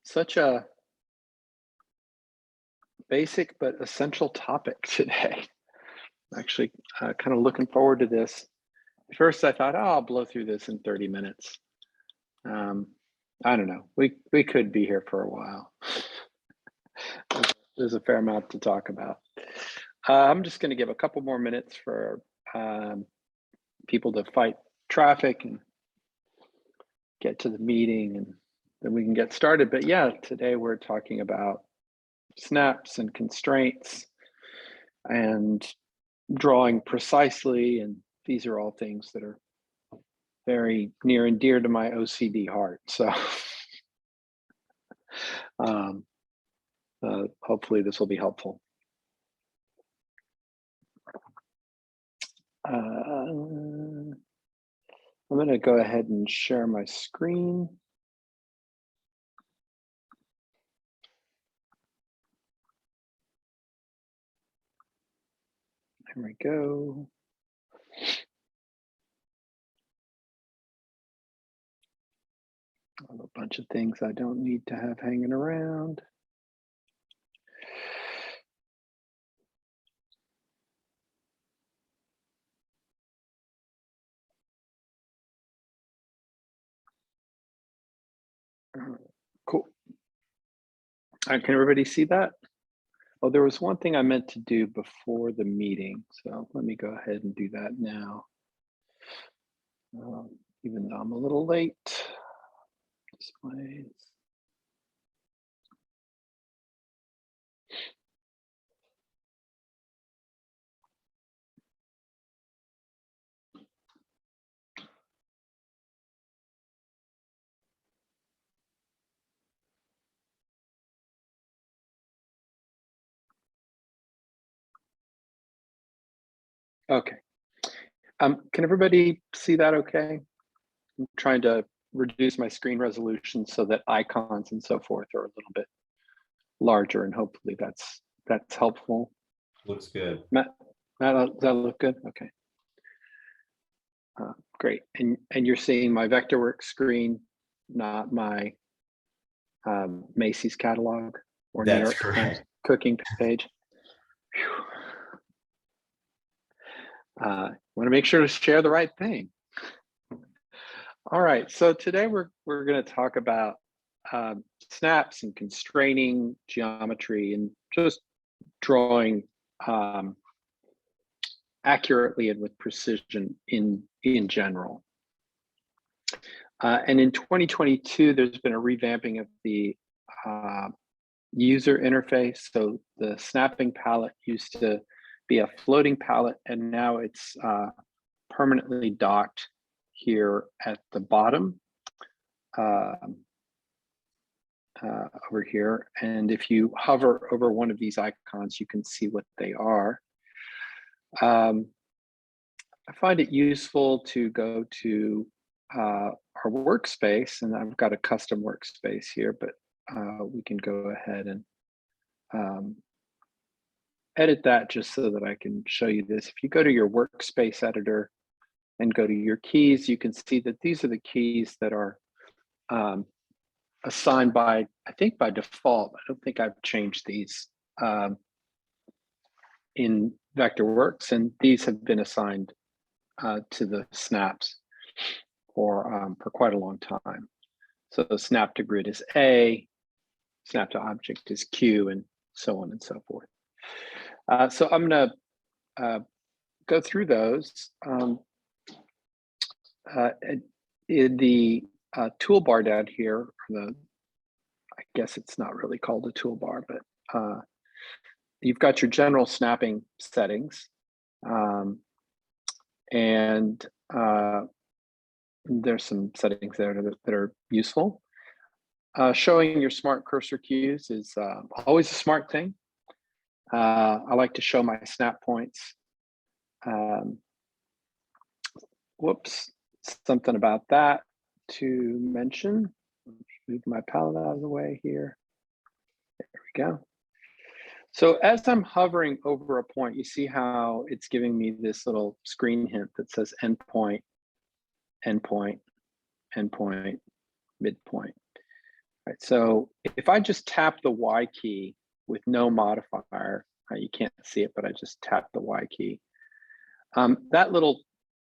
Such a basic but essential topic today. Actually, kind of looking forward to this. At first, I thought, oh, I'll blow through this in 30 minutes. I don't know. We could be here for a while. There's a fair amount to talk about. I'm just going to give a couple more minutes for people to fight traffic and get to the meeting, and then we can get started. But yeah, today we're talking about snaps and constraints and drawing precisely, and these are all things that are very near and dear to my OCD heart. So hopefully this will be helpful. I'm going to go ahead and share my screen. There we go. I have a bunch of things I don't need to have hanging around. Cool. Can everybody see that? Oh, there was one thing I meant to do before the meeting, so let me go ahead and do that now. Even though I'm a little late. Displays. Okay. Can everybody see that okay? I'm trying to reduce my screen resolution so that icons and so forth are a little bit larger, and hopefully that's helpful. Looks good. Matt, does that look good? Okay. Great. And you're seeing my Vectorworks screen, not my Macy's catalog or New York Times cooking page. Want to make sure to share the right thing. All right, so today we're going to talk about snaps and constraining geometry and just drawing accurately and with precision in general. And in 2022, there's been a revamping of the user interface. So the snapping palette used to be a floating palette, and now it's permanently docked here at the bottom over here. And if you hover over one of these icons, you can see what they are. I find it useful to go to our workspace, and I've got a custom workspace here, but we can go ahead and edit that just so that I can show you this. If you go to your workspace editor and go to your keys, you can see that these are the keys that are assigned by, I think by default. I don't think I've changed these in Vectorworks, and these have been assigned to the snaps for quite a long time. So snap to grid is A, snap to object is Q, and so on and so forth. So I'm going to go through those. In the toolbar down here, I guess it's not really called a toolbar, but you've got your general snapping settings, and there's some settings there that are useful. Showing your smart cursor cues is always a smart thing. I like to show my snap points. Whoops, something about that to mention. Let me move my palette out of the way here. There we go. So as I'm hovering over a point, you see how it's giving me this little screen hint that says endpoint, endpoint. endpoint, midpoint. Right, so if I just tap the Y key with no modifier, you can't see it, but I just tap the Y key, that little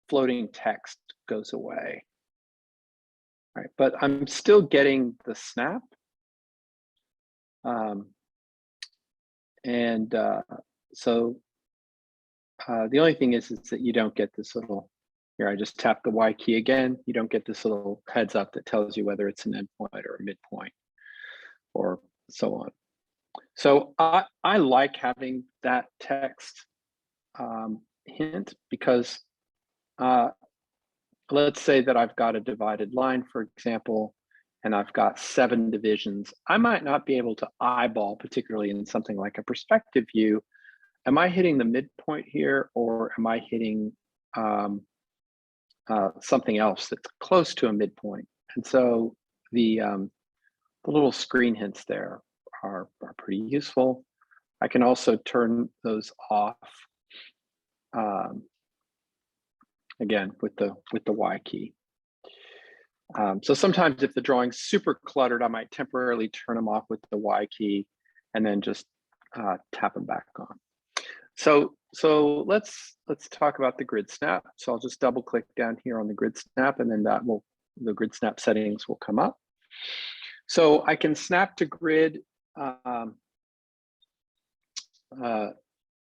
floating text goes away. Right, but I'm still getting the snap. So the only thing is that you don't get this little, here I just tap the Y key again, you don't get this little heads up that tells you whether it's an endpoint or a midpoint or so on. So I like having that text hint because let's say that I've got a divided line, for example, and I've got 7 divisions. I might not be able to eyeball, particularly in something like a perspective view. Am I hitting the midpoint here, or am I hitting something else that's close to a midpoint? And so the little screen hints there are pretty useful. I can also turn those off again with the Y key. So sometimes if the drawing's super cluttered, I might temporarily turn them off with the Y key and then just tap them back on. So let's talk about the grid snap. So I'll just double click down here on the grid snap, and then the grid snap settings will come up. So I can snap to grid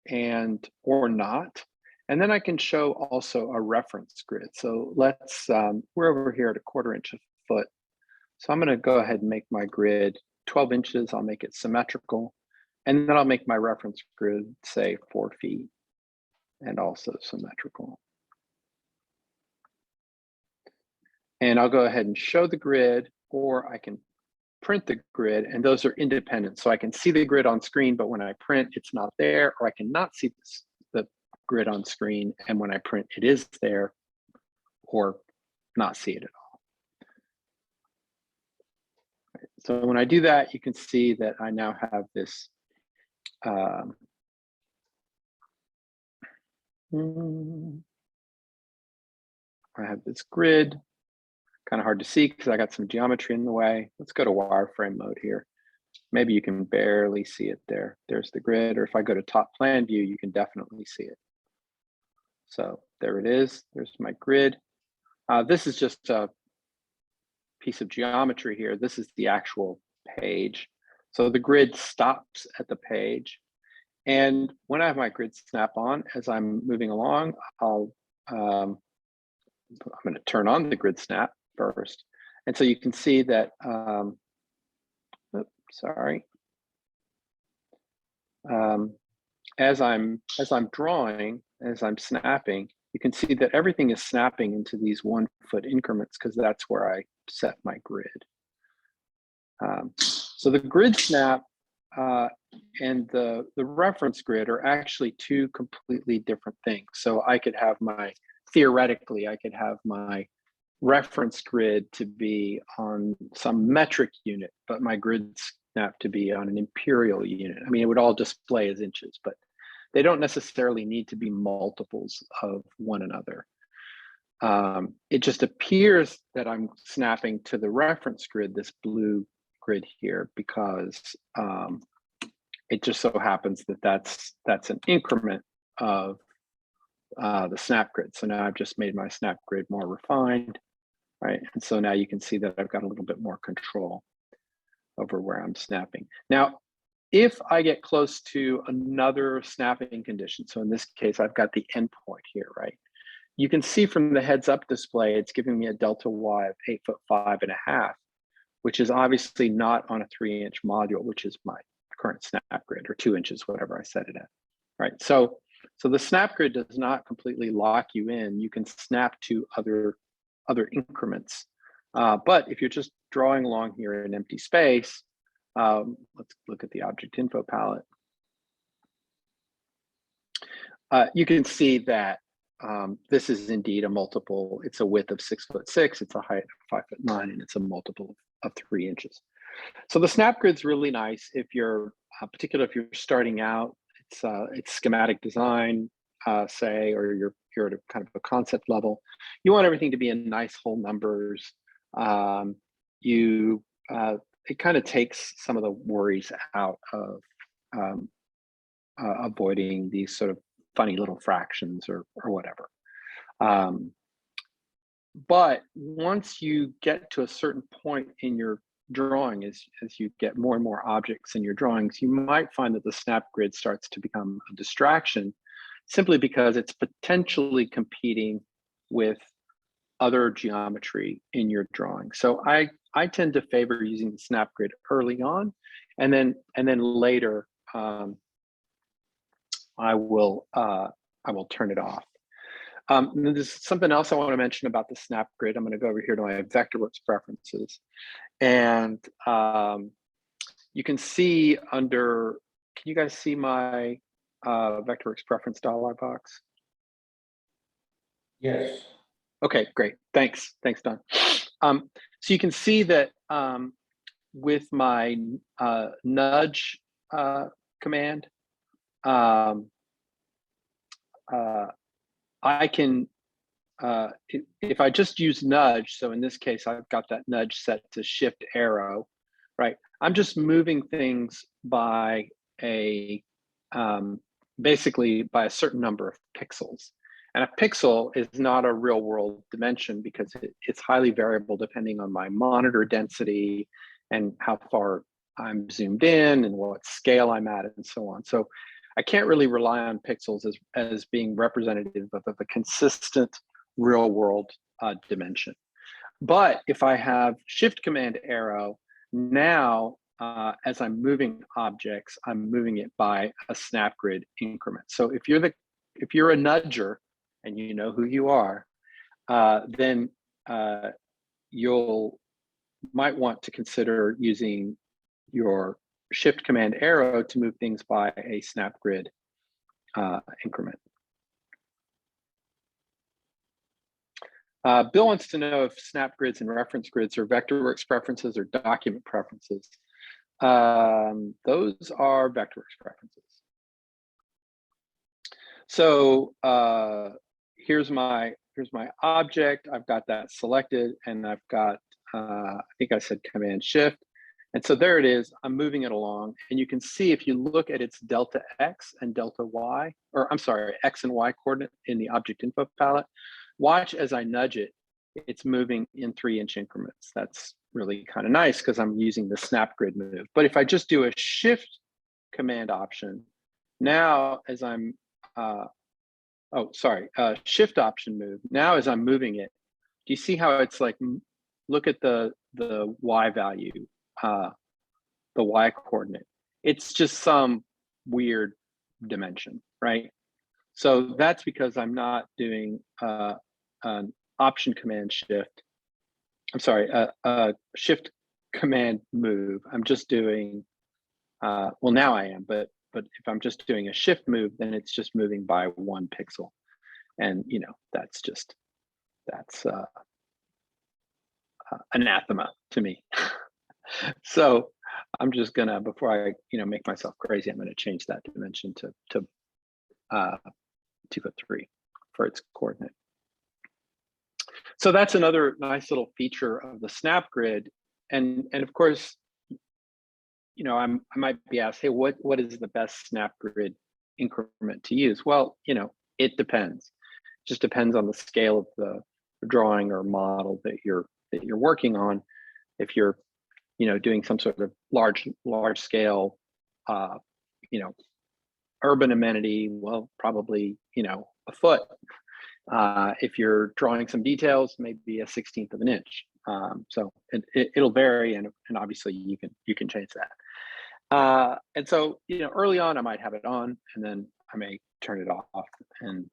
and or not. And then I can show also a reference grid. So let's, we're over here at 1/4 inch a foot. So I'm gonna go ahead and make my grid 12 inches. I'll make it symmetrical. And then I'll make my reference grid, say 4 feet, and also symmetrical. And I'll go ahead and show the grid, or I can print the grid, and those are independent. So I can see the grid on screen, but when I print, it's not there, or I cannot see the grid on screen, and when I print, it is there, or not see it at all. Right. So when I do that, you can see that I now have this I have this grid, kind of hard to see because I got some geometry in the way. Let's go to wireframe mode here. Maybe you can barely see it there. There's the grid, or if I go to top plan view, you can definitely see it. So there it is, there's my grid. This is just a piece of geometry here. This is the actual page. So the grid stops at the page. And when I have my grid snap on, as I'm moving along, I'm going to turn on the grid snap first. And so you can see that, as I'm drawing, as I'm snapping, you can see that everything is snapping into these 1 foot increments because that's where I set my grid. So the grid snap and the reference grid are actually 2 completely different things. So I could have theoretically, I could have my reference grid to be on some metric unit, but my grid snap to be on an imperial unit. I mean, it would all display as inches, but they don't necessarily need to be multiples of one another. It just appears that I'm snapping to the reference grid, this blue grid here, because it just so happens that that's an increment of the snap grid. So now I've just made my snap grid more refined, right? And so now you can see that I've got a little bit more control over where I'm snapping. Now, if I get close to another snapping condition, so in this case, I've got the endpoint here, right? You can see from the heads up display, it's giving me a delta Y of 8'5½", which is obviously not on a 3-inch module, which is my current snap grid, or 2 inches, whatever I set it at, right? So the snap grid does not completely lock you in. You can snap to other increments. But if you're just drawing along here in empty space, let's look at the object info palette. You can see that this is indeed a multiple. It's a width of 6'6", it's a height of 5'9", and it's a multiple of 3 inches. So the snap grid's really nice if you're, particularly if you're starting out. It's schematic design, say, or you're at a kind of a concept level. You want everything to be in nice whole numbers. you it kind of takes some of the worries out of um, avoiding these sort of funny little fractions or whatever. Um, but once you get to a certain point in your drawing, as you get more and more objects in your drawings, you might find that the snap grid starts to become a distraction simply because it's potentially competing with other geometry in your drawing. So I tend to favor using the snap grid early on, and then later I will turn it off. There's something else I want to mention about the snap grid. I'm going to go over here to my Vectorworks preferences, and you can see under. Can you guys see my Vectorworks preference dialog box? Yes. Okay, great. Thanks, Don. So you can see that with my nudge command, I can, if I just use nudge, so in this case, I've got that nudge set to shift arrow, right? I'm just moving things by a, basically by a certain number of pixels. And a pixel is not a real world dimension because it's highly variable depending on my monitor density and how far I'm zoomed in and what scale I'm at and so on. So I can't really rely on pixels as being representative of a consistent real world dimension. But if I have shift command arrow, now as I'm moving objects, I'm moving it by a snap grid increment. So if you're a nudger and you know who you are, then you'll might want to consider using your shift command arrow to move things by a snap grid increment. Bill wants to know if snap grids and reference grids are Vectorworks preferences or document preferences. Those are Vectorworks preferences. So here's my object. I've got that selected, and I've got I think I said Command Shift, and so there it is. I'm moving it along, and you can see if you look at its delta X and delta Y, or I'm sorry, X and Y coordinate in the object info palette. Watch as I nudge it, it's moving in 3-inch increments. That's really kind of nice because I'm using the snap grid move. But if I just do a shift command option, now as I'm, shift option move, now as I'm moving it, do you see how it's like, look at the Y value, the Y coordinate. It's just some weird dimension, right? So that's because I'm not doing an option command shift. I'm sorry, a shift command move. I'm just doing, well, now I am, but if I'm just doing a shift move, then it's just moving by 1 pixel. And, you know, that's anathema to me. So I'm just gonna, before I, make myself crazy, I'm gonna change that dimension to 2'3" for its coordinate. So that's another nice little feature of the snap grid. And of course, I might be asked, hey, what is the best snap grid increment to use? Well, it depends. It just depends on the scale of the drawing or model that you're working on. If you're, doing some sort of large scale, urban amenity, well, probably, a foot. If you're drawing some details, maybe a 1/16 of an inch. So it'll vary, and obviously you can change that. And so early on I might have it on, and then I may turn it off. And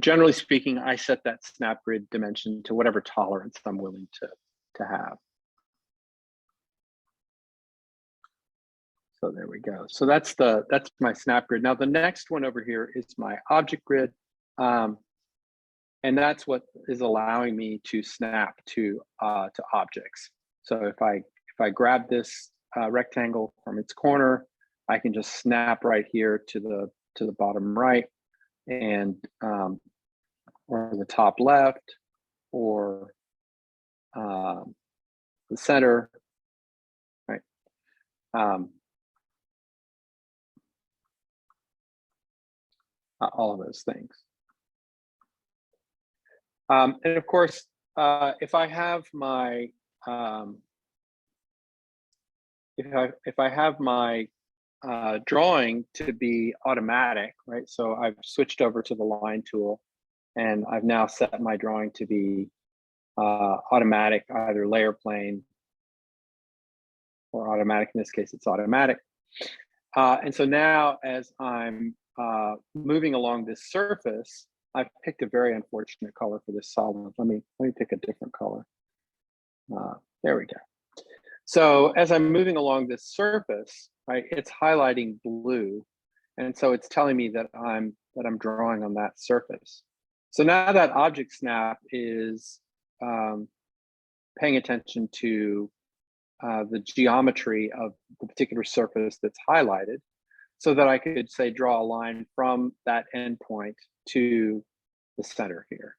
generally speaking, I set that snap grid dimension to whatever tolerance I'm willing to have. So there we go. So that's my snap grid. Now the next one over here is my object grid. And that's what is allowing me to snap to objects. So if I grab this rectangle from its corner, I can just snap right here to the bottom right, and or the top left, or the center, right? All of those things. And of course, if I have my if I have my drawing to be automatic, right? So I've switched over to the line tool, and I've now set my drawing to be automatic, either layer plane or automatic. In this case, it's automatic. And so now, as I'm moving along this surface, I've picked a very unfortunate color for this solid. Let me pick a different color. There we go. So as I'm moving along this surface, right, it's highlighting blue, and so it's telling me that I'm drawing on that surface. So now that object snap is paying attention to the geometry of the particular surface that's highlighted, so that I could say draw a line from that endpoint to the center here.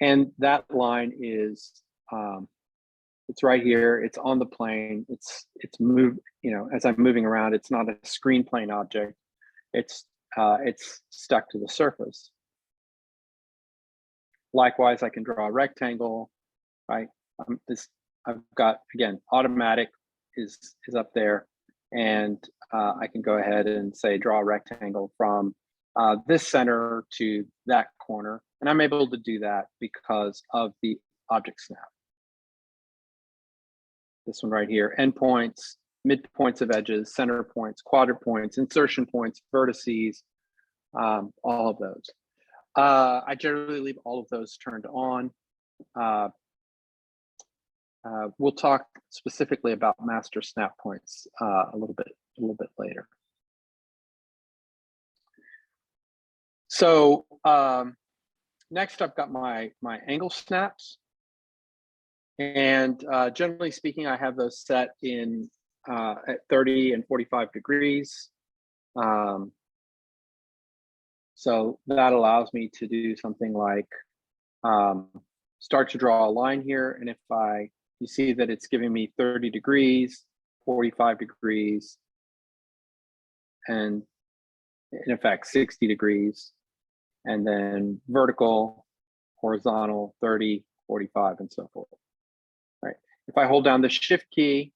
And that line is it's right here, it's on the plane, it's moved, you know, as I'm moving around, it's not a screen plane object, it's stuck to the surface. Likewise, I can draw a rectangle, right? I've got, again, automatic is up there, and I can go ahead and say draw a rectangle from this center to that corner, and I'm able to do that because of the object snap. This one right here, endpoints, midpoints of edges, center points, quadrant points, insertion points, vertices, all of those. I generally leave all of those turned on. We'll talk specifically about master snap points a little bit later. So next, I've got my angle snaps, and generally speaking, I have those set in at 30 and 45 degrees. So that allows me to do something like start to draw a line here, and if you see that it's giving me 30 degrees, 45 degrees, and in effect 60 degrees, and then vertical, horizontal, 30, 45, and so forth. Right. If I hold down the shift key,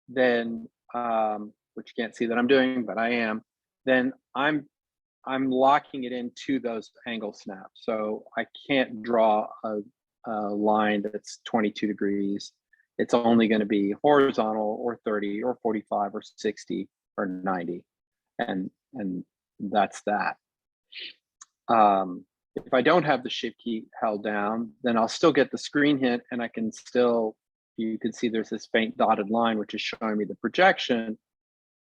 then which you can't see that I'm doing, but I am, then I'm locking it into those angle snaps. So I can't draw a line that's 22 degrees. It's only going to be horizontal or 30 or 45 or 60 or 90, and that's that. If I don't have the shift key held down, then I'll still get the screen hint, and I can still, you can see there's this faint dotted line which is showing me the projection.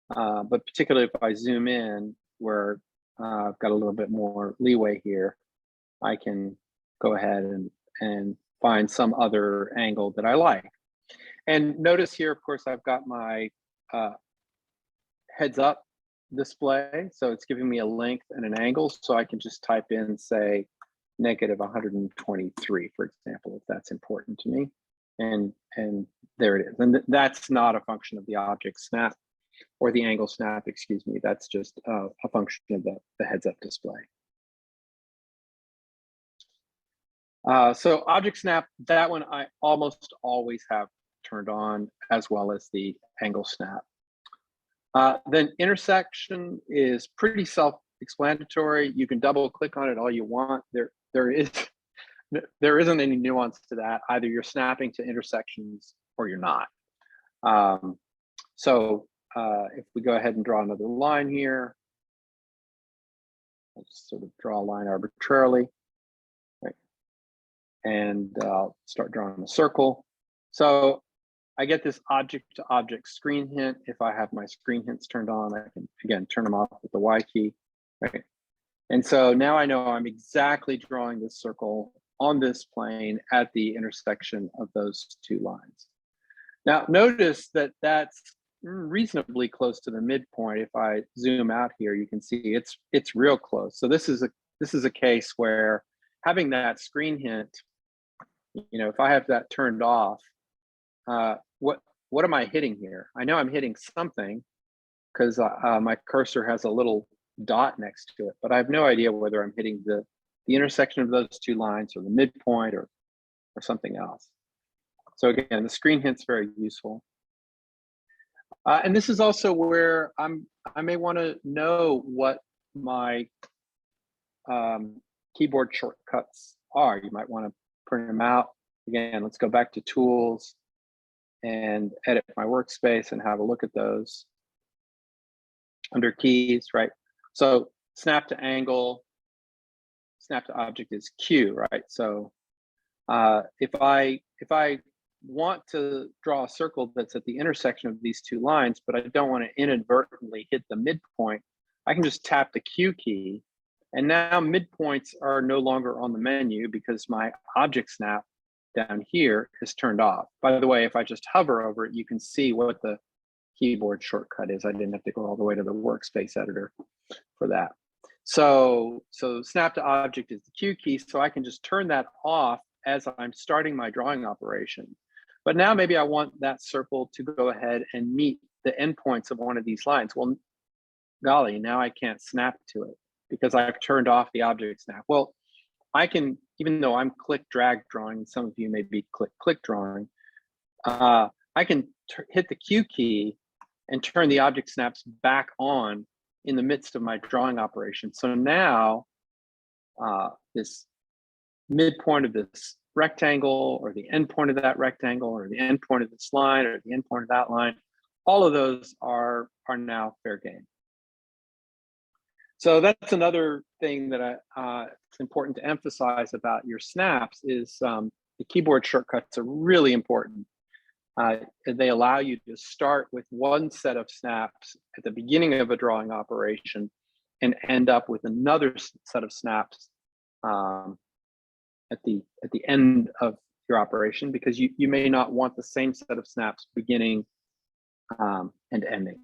But particularly if I zoom in, where I've got a little bit more leeway here, I can go ahead and find some other angle that I like. And notice here, of course, I've got my heads up display. So it's giving me a length and an angle. So I can just type in, say, negative 123, for example, if that's important to me. And there it is. And that's not a function of the object snap or the angle snap, excuse me. That's just a function of the heads up display. So object snap, that one I almost always have turned on, as well as the angle snap. Then intersection is pretty self-explanatory. You can double click on it all you want. There isn't any nuance to that. Either you're snapping to intersections or you're not. So if we go ahead and draw another line here, let's sort of draw a line arbitrarily, right? And start drawing a circle. So I get this object-to-object screen hint. If I have my screen hints turned on, I can, again, turn them off with the Y key, right? And so now I know I'm exactly drawing this circle on this plane at the intersection of those two lines. Now, notice that that's reasonably close to the midpoint. If I zoom out here, you can see it's real close. So this is a case where having that screen hint You know, if I have that turned off, what am I hitting here? I know I'm hitting something because my cursor has a little dot next to it, but I have no idea whether I'm hitting the intersection of those two lines or the midpoint or something else. So again, the screen hint's very useful. And this is also where I may want to know what my keyboard shortcuts are. You might want to print them out. Again, let's go back to tools and edit my workspace and have a look at those under keys, right? So snap to angle, snap to object is Q, right? So if I want to draw a circle that's at the intersection of these two lines, but I don't want to inadvertently hit the midpoint, I can just tap the Q key. And now midpoints are no longer on the menu because my object snap down here is turned off. By the way, if I just hover over it, you can see what the keyboard shortcut is. I didn't have to go all the way to the workspace editor for that. So snap to object is the Q key, so I can just turn that off as I'm starting my drawing operation. But now maybe I want that circle to go ahead and meet the endpoints of one of these lines. Well, golly, now I can't snap to it because I've turned off the object snap. Well, I can, even though I'm click drag drawing, some of you may be click drawing, I can hit the Q key and turn the object snaps back on in the midst of my drawing operation. So now this midpoint of this rectangle or the end point of that rectangle or the end point of this line or the end point of that line, all of those are now fair game. So that's another thing that it's important to emphasize about your snaps is the keyboard shortcuts are really important. They allow you to start with one set of snaps at the beginning of a drawing operation and end up with another set of snaps at the end of your operation, because you may not want the same set of snaps beginning and ending.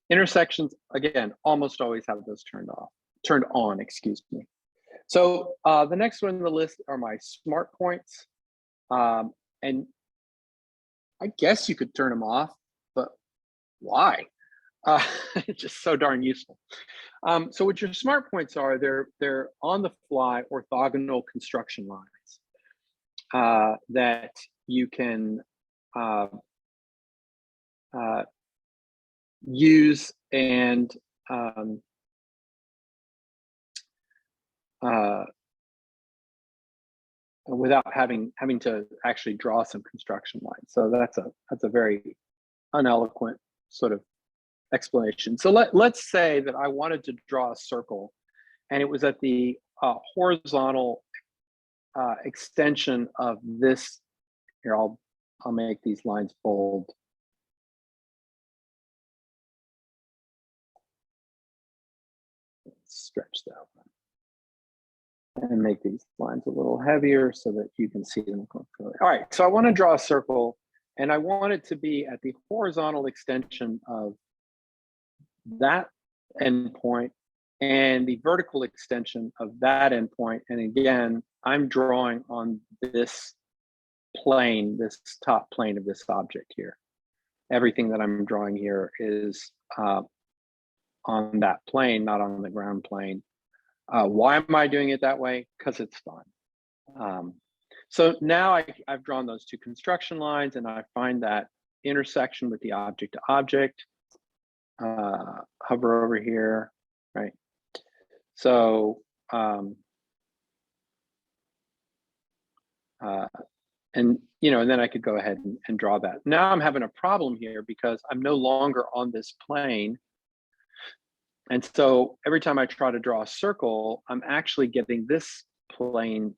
Intersections, again, almost always have those turned on, excuse me. So the next one on the list are my smart points. And I guess you could turn them off, but why? It's just so darn useful. So what your smart points are, they're on the fly orthogonal construction lines that you can use and without having to actually draw some construction lines. So that's a very uneloquent sort of explanation. So let's say that I wanted to draw a circle and it was at the horizontal extension of this. Here, I'll make these lines bold. Stretch that and make these lines a little heavier so that you can see them clearly. All right, so I want to draw a circle and I want it to be at the horizontal extension of that endpoint and the vertical extension of that endpoint. And again, I'm drawing on this plane, this top plane of this object here. Everything that I'm drawing here is on that plane, not on the ground plane. Why am I doing it that way? Because it's fun. So now I've drawn those two construction lines and I find that intersection with the object to object. Hover over here, right? So, and then I could go ahead and draw that. Now I'm having a problem here because I'm no longer on this plane. And so every time I try to draw a circle, I'm actually getting this plane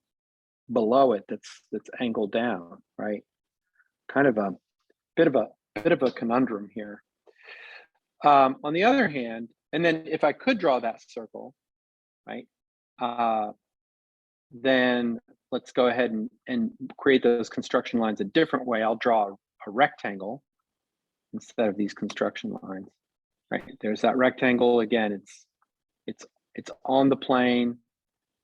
below it that's angled down, right? Kind of a bit of a conundrum here. On the other hand, and then if I could draw that circle, right, then let's go ahead and create those construction lines a different way. I'll draw a rectangle instead of these construction lines. Right, there's that rectangle again. It's on the plane.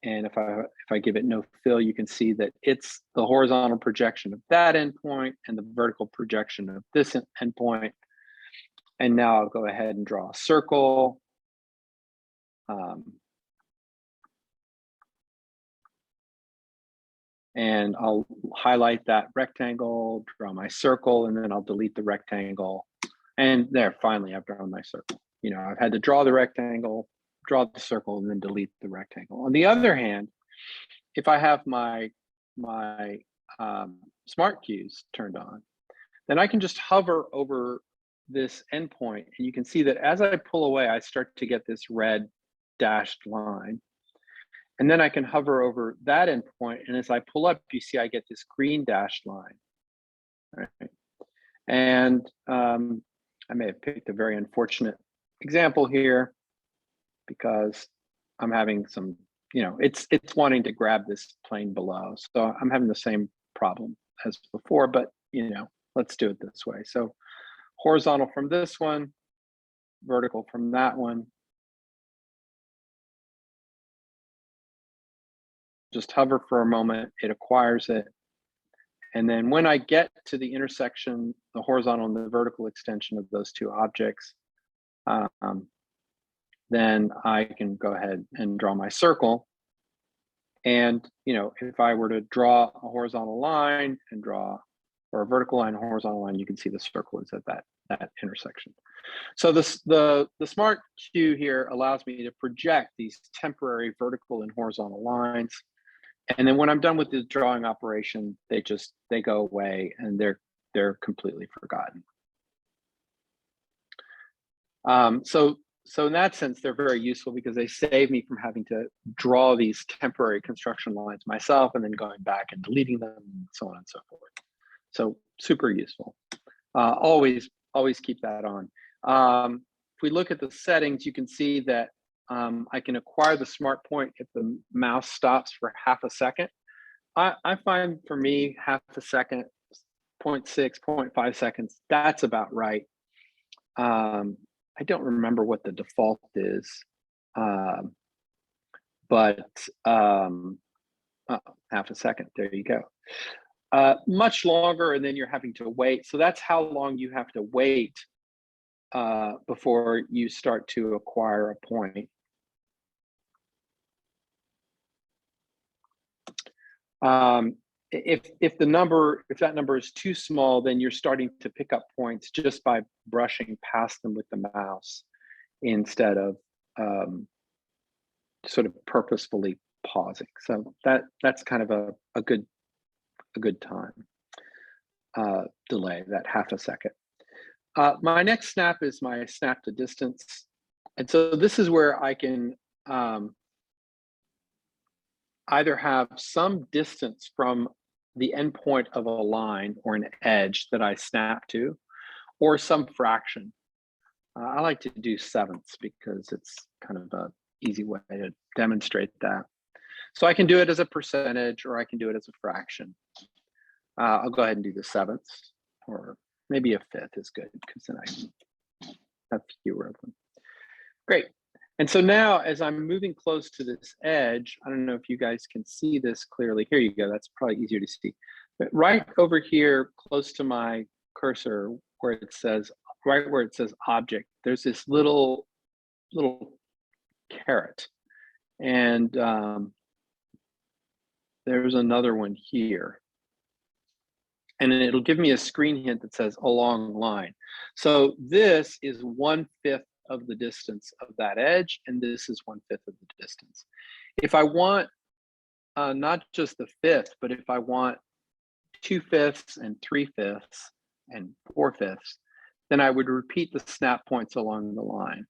And if I give it no fill, you can see that it's the horizontal projection of that endpoint and the vertical projection of this endpoint. And now I'll go ahead and draw a circle. And I'll highlight that rectangle, draw my circle, and then I'll delete the rectangle. And there, finally, I've drawn my circle. You know, I've had to draw the rectangle, draw the circle, and then delete the rectangle. On the other hand, if I have my smart cues turned on, then I can just hover over this endpoint, and you can see that as I pull away, I start to get this red dashed line. And then I can hover over that endpoint, and as I pull up, you see I get this green dashed line. Right? And I may have picked a very unfortunate example here because I'm having some, you know, it's wanting to grab this plane below. So I'm having the same problem as before, but you know, let's do it this way. So horizontal from this one, vertical from that one. Just hover for a moment, it acquires it. And then when I get to the intersection, the horizontal and the vertical extension of those two objects, then I can go ahead and draw my circle. And you know, if I were to draw a horizontal line and draw, or a vertical line, horizontal line, you can see the circle is at that intersection. So the smart cue here allows me to project these temporary vertical and horizontal lines. And then when I'm done with the drawing operation, they go away and they're completely forgotten. So in that sense, they're very useful because they save me from having to draw these temporary construction lines myself and then going back and deleting them and so on and so forth. So super useful. Always keep that on. If we look at the settings, you can see that I can acquire the smart point if the mouse stops for half a second. I find for me, half a second, 0.6, 0.5 seconds, that's about right. I don't remember what the default is, but half a second, there you go. Much longer, and then you're having to wait. So that's how long you have to wait before you start to acquire a point. If that number is too small, then you're starting to pick up points just by brushing past them with the mouse instead of sort of purposefully pausing. So that's kind of a good time delay, that half a second. My next snap is my snap to distance, and so this is where I can either have some distance from the endpoint of a line or an edge that I snap to, or some fraction. I like to do sevenths because it's kind of an easy way to demonstrate that. So I can do it as a percentage, or I can do it as a fraction. I'll go ahead and do the sevenths, or maybe a fifth is good because then I have fewer of them. Great. And so now as I'm moving close to this edge, I don't know if you guys can see this clearly. Here you go, that's probably easier to see. But right over here, close to my cursor, where it says, right where it says object, there's this little caret. And there's another one here. And then it'll give me a screen hint that says along line. So this is 1/5 of the distance of that edge, and this is 1/5 of the distance. If I want not just the fifth, but if I want 2/5 and 3/5 and 4/5, then I would repeat the snap points along the line.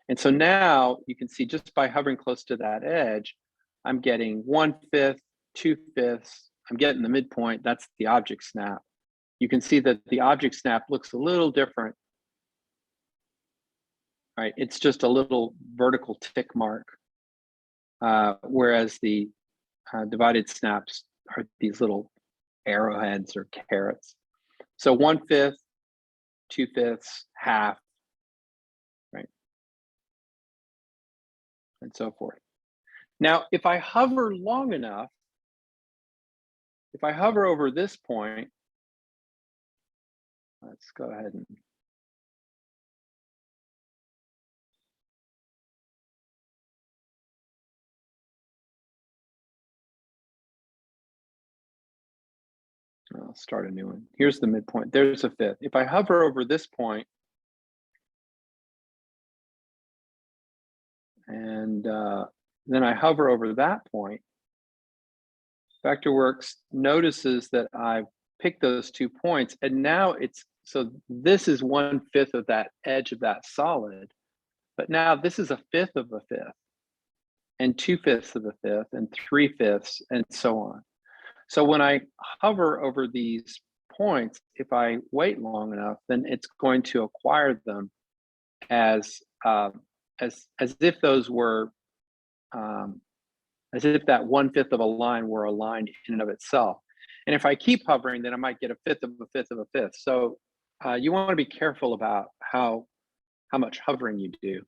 And so now you can see just by hovering close to that edge, I'm getting 1/5, 2/5. I'm getting the midpoint. That's the object snap. You can see that the object snap looks a little different. Right, it's just a little vertical tick mark, whereas the divided snaps are these little arrowheads or carets. So 1/5, 2/5, half, right, and so forth. Now, if I hover long enough, if I hover over this point, let's go ahead and I'll start a new one. Here's the midpoint. There's a fifth. If I hover over this point, and then I hover over that point, Vectorworks notices that I've picked those 2 points, and now so this is 1/5 of that edge of that solid, but now this is 1/5 of a fifth, and 2/5 of a fifth, and 3/5, and so on. So when I hover over these points, if I wait long enough, then it's going to acquire them as if those were as if that 1/5 of a line were aligned in and of itself. And if I keep hovering, then I might get a fifth of a fifth of a fifth. So you want to be careful about how much hovering you do.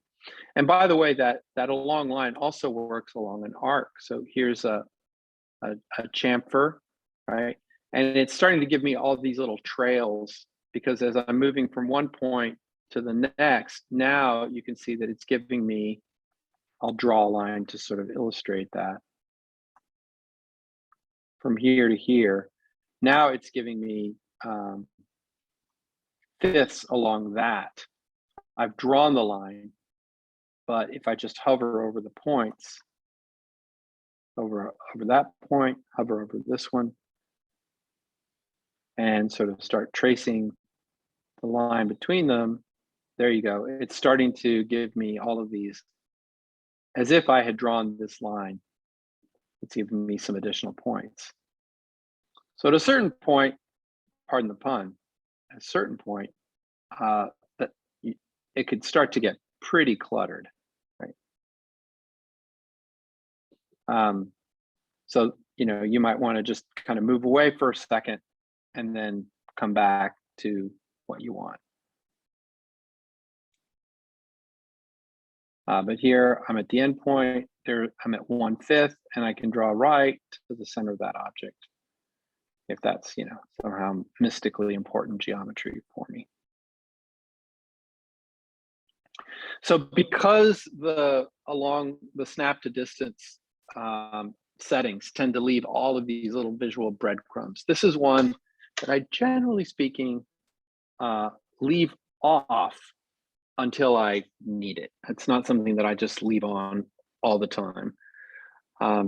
And by the way, that long line also works along an arc. So here's a chamfer, right? And it's starting to give me all these little trails, because as I'm moving from one point to the next, now you can see that it's giving me, I'll draw a line to sort of illustrate that. From here to here, now it's giving me fifths along that. I've drawn the line, but if I just hover over the points, over that point, hover over this one, and sort of start tracing the line between them, there you go. It's starting to give me all of these, as if I had drawn this line. It's giving me some additional points. So at a certain point, pardon the pun, at a certain point, that it could start to get pretty cluttered, right? So you might want to just kind of move away for a second and then come back to what you want. But here I'm at the end point. There I'm at 1/5, and I can draw right to the center of that object, if that's somehow mystically important geometry for me. So because along the snap to distance settings tend to leave all of these little visual breadcrumbs, this is one that I, generally speaking, leave off until I need it. It's not something that I just leave on all the time,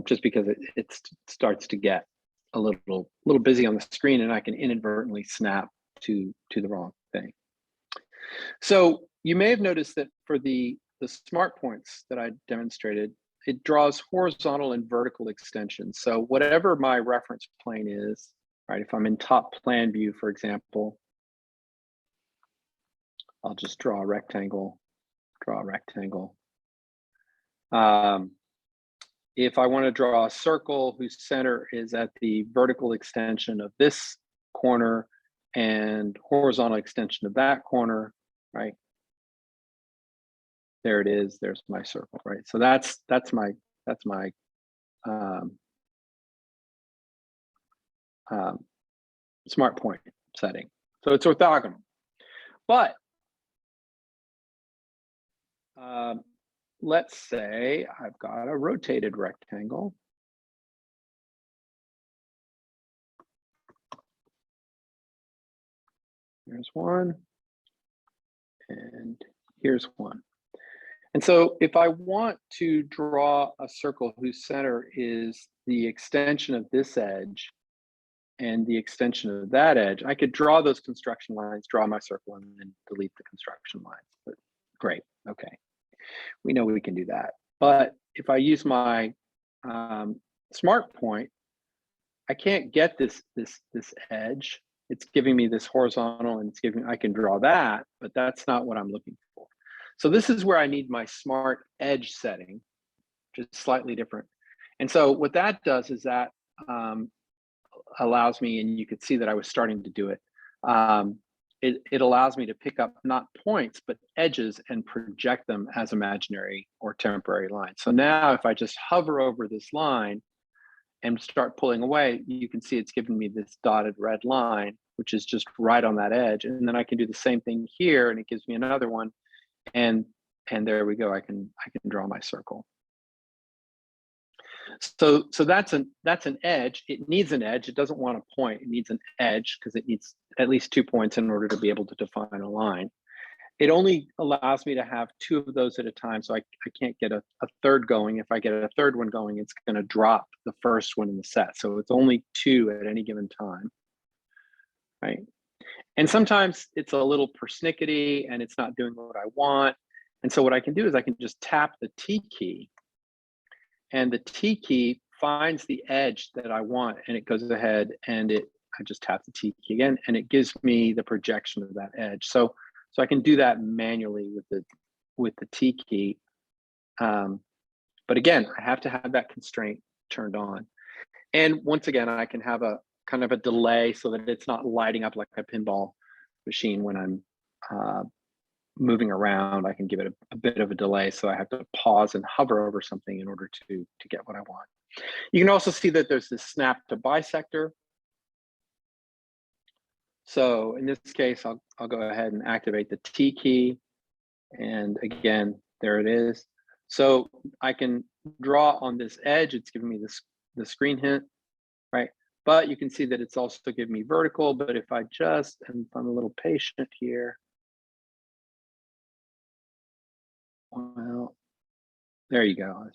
just because it starts to get a little busy on the screen, and I can inadvertently snap to the wrong thing. So you may have noticed that for the smart points that I demonstrated, it draws horizontal and vertical extensions. So whatever my reference plane is, right? If I'm in top plan view, for example, I'll just draw a rectangle, If I want to draw a circle whose center is at the vertical extension of this corner and horizontal extension of that corner, right? There it is. There's my circle, right? So that's my smart point setting. So it's orthogonal, but let's say I've got a rotated rectangle. Here's one, and here's one. And so if I want to draw a circle whose center is the extension of this edge and the extension of that edge, I could draw those construction lines, draw my circle, and then delete the construction lines. But great, okay. We know we can do that. But if I use my smart point, I can't get this edge. It's giving me this horizontal, and I can draw that, but that's not what I'm looking for. So this is where I need my smart edge setting, which is slightly different. And so what that does is that allows me, and you could see that I was starting to do it, it allows me to pick up not points, but edges and project them as imaginary or temporary lines. So now if I just hover over this line and start pulling away, you can see it's giving me this dotted red line, which is just right on that edge. And then I can do the same thing here, and it gives me another one. And there we go. I can draw my circle. So that's an edge. It needs an edge. It doesn't want a point. It needs an edge because it needs at least 2 points in order to be able to define a line. It only allows me to have 2 of those at a time, so I can't get a third going. If I get a third one going, it's going to drop the first one in the set. So it's only 2 at any given time, right? And sometimes it's a little persnickety and it's not doing what I want. And so what I can do is I can just tap the T key, and the T key finds the edge that I want, and it goes ahead and I just tap the T key again, and it gives me the projection of that edge. So I can do that manually with the T key. But again, I have to have that constraint turned on. And once again, I can have a kind of a delay so that it's not lighting up like a pinball machine when I'm moving around. I can give it a bit of a delay, so I have to pause and hover over something in order to get what I want. You can also see that there's this snap to bisector. So in this case, I'll go ahead and activate the T key, and again, there it is. So I can draw on this edge. It's giving me the screen hint, right? But you can see that it's also giving me vertical. But if I'm a little patient here, well, there you go.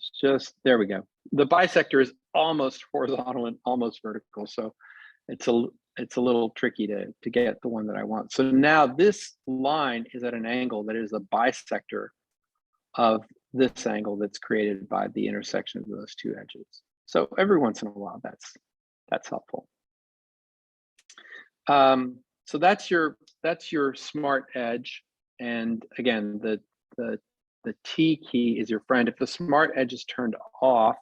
There we go. The bisector is almost horizontal and almost vertical. So it's a little tricky to get the one that I want. So now this line is at an angle that is a bisector of this angle that's created by the intersection of those 2 edges. So every once in a while, that's helpful. So that's your smart edge. And again, the T key is your friend. If the smart edge is turned off,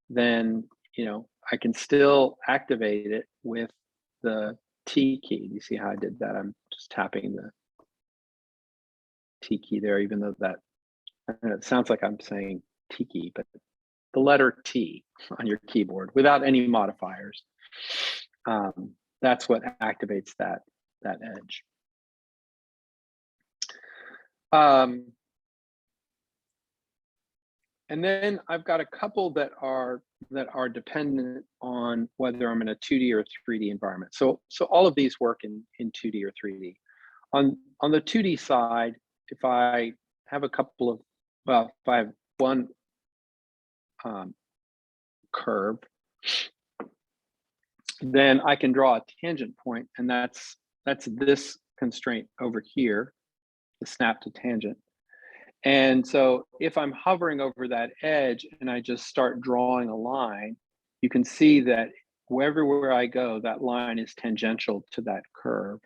then I can still activate it with the T key. You see how I did that? I'm just tapping the T key there, even though it sounds like I'm saying tiki, but the letter T on your keyboard without any modifiers. That's what activates that edge. And then I've got a couple that are dependent on whether I'm in a 2D or 3D environment. So all of these work in 2D or 3D. On the 2D side, if I have if I have one curve, then I can draw a tangent point, and that's this constraint over here, the snap to tangent. And so if I'm hovering over that edge and I just start drawing a line, you can see that everywhere I go, that line is tangential to that curve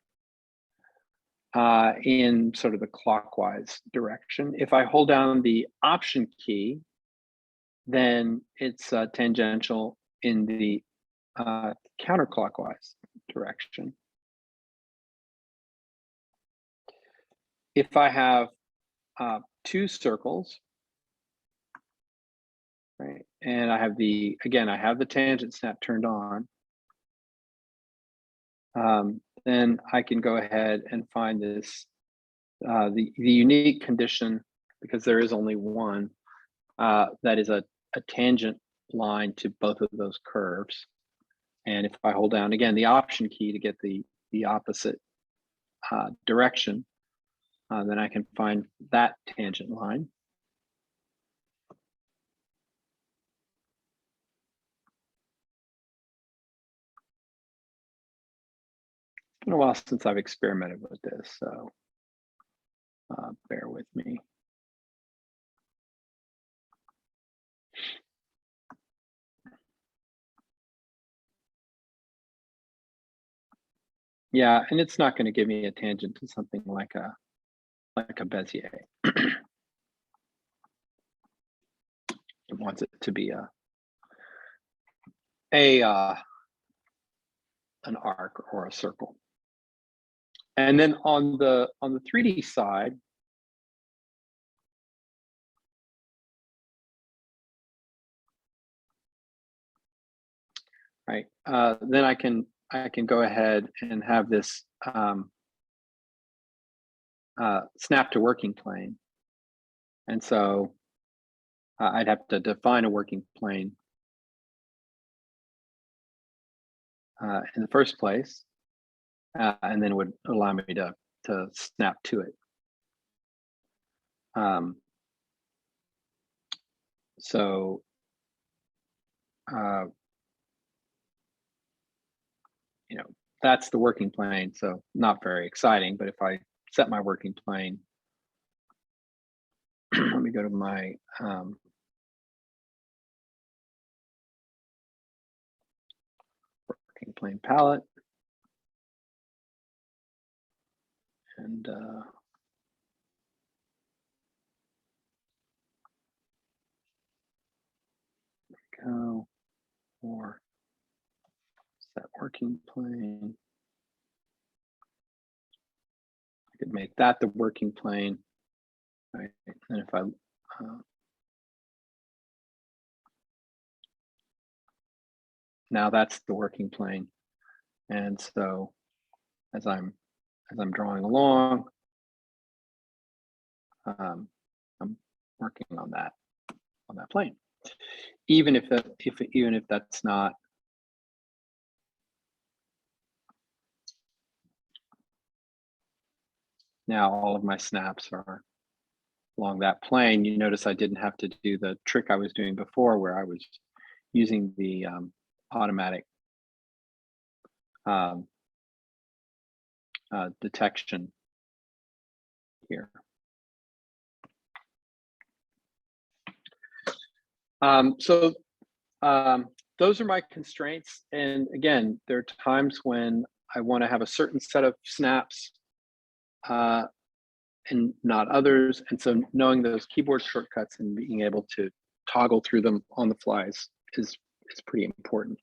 in sort of the clockwise direction. If I hold down the Option key, then it's tangential in the counterclockwise direction. If I have 2 circles, right, and I have the tangent snap turned on, then I can go ahead and find this the unique condition, because there is only one that is a tangent line to both of those curves. And if I hold down again the Option key to get the opposite direction, then I can find that tangent line. It's been a while since I've experimented with this, so bear with me. Yeah, and it's not going to give me a tangent to something like a Bezier. It wants it to be an arc or a circle. And then on the 3D side, right, then I can go ahead and have this snap to working plane. And so I'd have to define a working plane in the first place, and then it would allow me to snap to it. So you know, that's the working plane. So not very exciting, but if I set my working plane, let me go to my working plane palette, and go for set working plane. I could make that the working plane, right? And if I now that's the working plane, and so as I'm drawing along, I'm working on that plane, even if that's not now all of my snaps are along that plane. You notice I didn't have to do the trick I was doing before, where I was using the automatic detection here. So those are my constraints. And again, there are times when I want to have a certain set of snaps and not others. And so knowing those keyboard shortcuts and being able to toggle through them on the fly is pretty important.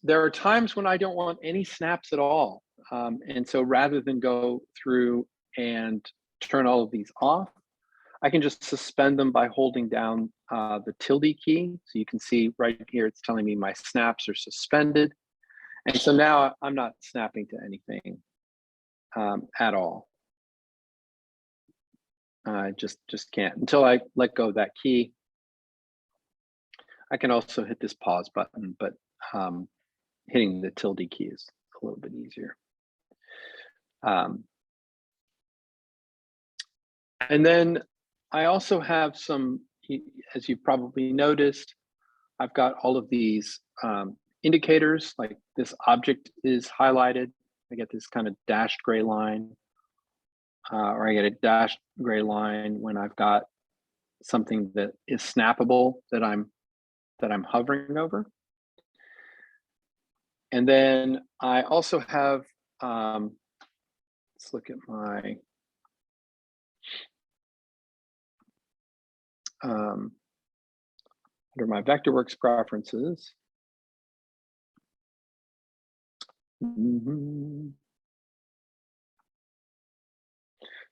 There are times when I don't want any snaps at all. And so rather than go through and turn all of these off, I can just suspend them by holding down the tilde key. So you can see right here, it's telling me my snaps are suspended. And so now I'm not snapping to anything at all. I just can't until I let go of that key. I can also hit this pause button, but hitting the tilde key is a little bit easier. And then I also have some, as you've probably noticed, I've got all of these indicators, like this object is highlighted. I get this kind of dashed gray line, or I get a dashed gray line when I've got something that is snappable that I'm hovering over. And then I also have, let's look at my under my Vectorworks preferences.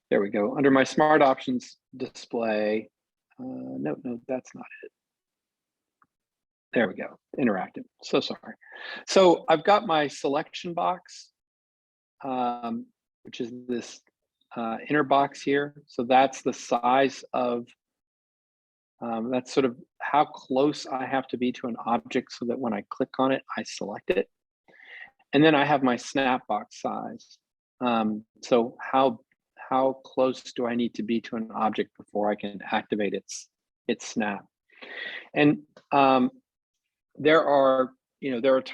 There we go. Under my smart options display, no, that's not it. There we go, interactive, so sorry. So I've got my selection box, which is this inner box here. So that's the size of, that's sort of how close I have to be to an object so that when I click on it, I select it. And then I have my snap box size. So how close do I need to be to an object before I can activate its snap? And there are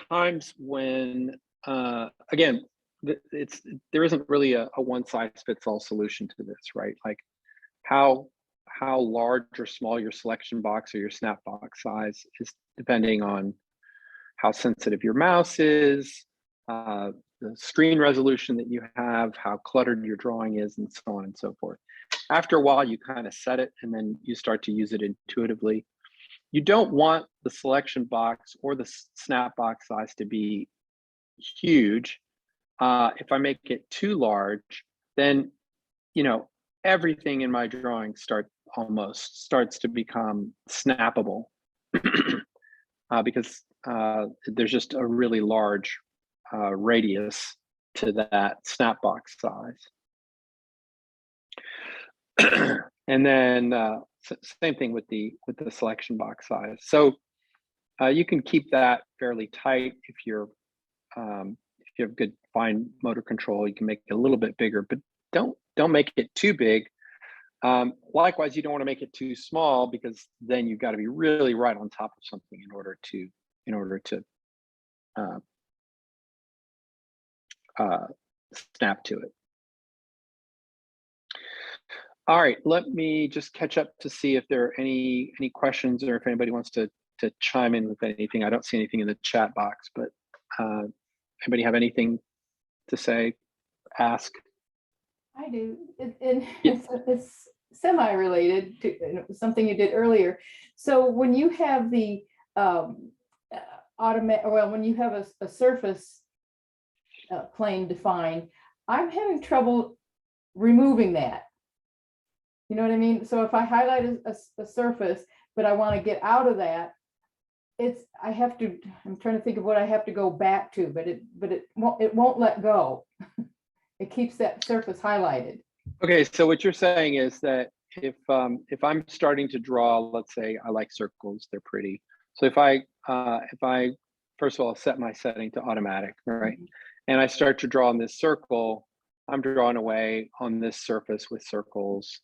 times when again, there isn't really a one size fits all solution to this, right? Like how large or small your selection box or your snap box size is depending on how sensitive your mouse is, the screen resolution that you have, how cluttered your drawing is, and so on and so forth. After a while, you kind of set it and then you start to use it intuitively. You don't want the selection box or the snap box size to be huge, if I make it too large, then, you know, everything in my drawing starts to become snappable because there's just a really large radius to that snap box size. And then same thing with the selection box size. So you can keep that fairly tight if you have good fine motor control. You can make it a little bit bigger, but don't make it too big. Likewise, you don't want to make it too small because then you've got to be really right on top of something in order to snap to it. All right, let me just catch up to see if there are any questions or if anybody wants to chime in with anything. I don't see anything in the chat box, but anybody have anything to say, ask? I do, and it's semi-related to something you did earlier. So when you have the when you have a surface plane defined, I'm having trouble removing that. You know what I mean? So if I highlight a surface, but I want to get out of that, I'm trying to think of what I have to go back to, but it won't let go. It keeps that surface highlighted. Okay, so what you're saying is that if I'm starting to draw, let's say I like circles, they're pretty. So if I first of all set my setting to automatic, right? Mm-hmm. And I start to draw on this circle, I'm drawing away on this surface with circles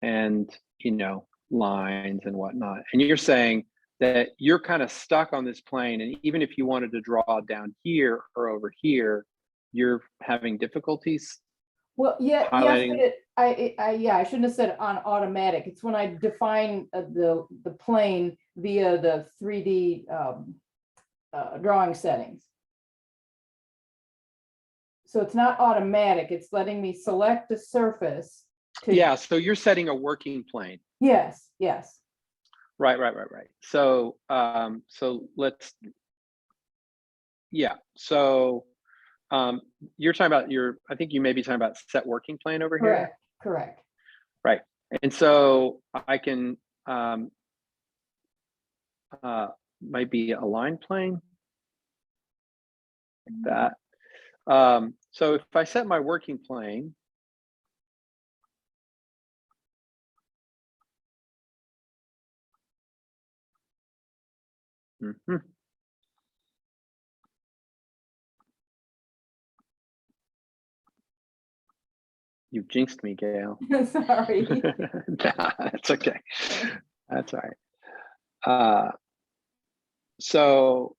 and, you know, lines and whatnot. And you're saying that you're kind of stuck on this plane, and even if you wanted to draw down here or over here, you're having difficulties. Well, yeah, yes, I shouldn't have said on automatic. It's when I define the plane via the 3D drawing settings. So it's not automatic. It's letting me select a surface. Yeah, so you're setting a working plane. Yes, yes. Right. So let's, yeah. So you're talking about I think you may be talking about set working plane over here. Correct. Right. And so I can might be a line plane like that. So if I set my working plane, You've jinxed me, Gail. Sorry. Nah, that's okay. That's all right. So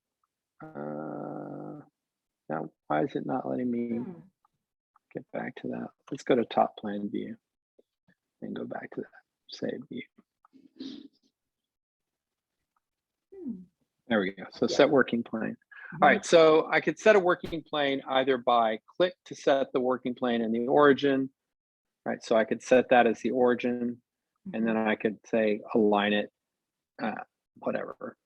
now why is it not letting me get back to that? Let's go to top plan view and go back to that save view. There we go. So set working plane. All right, so I could set a working plane either by click to set the working plane in the origin. Right, so I could set that as the origin, and then I could say align it, whatever.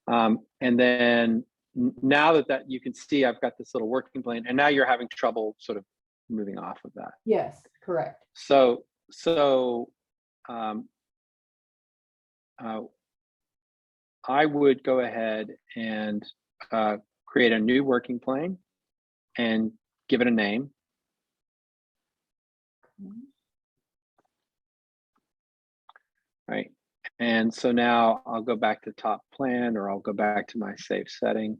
And then now that you can see, I've got this little working plane, and now you're having trouble sort of moving off of that. Yes, correct. So I would go ahead and create a new working plane and give it a name. Right. And so now I'll go back to top plan, or I'll go back to my save setting.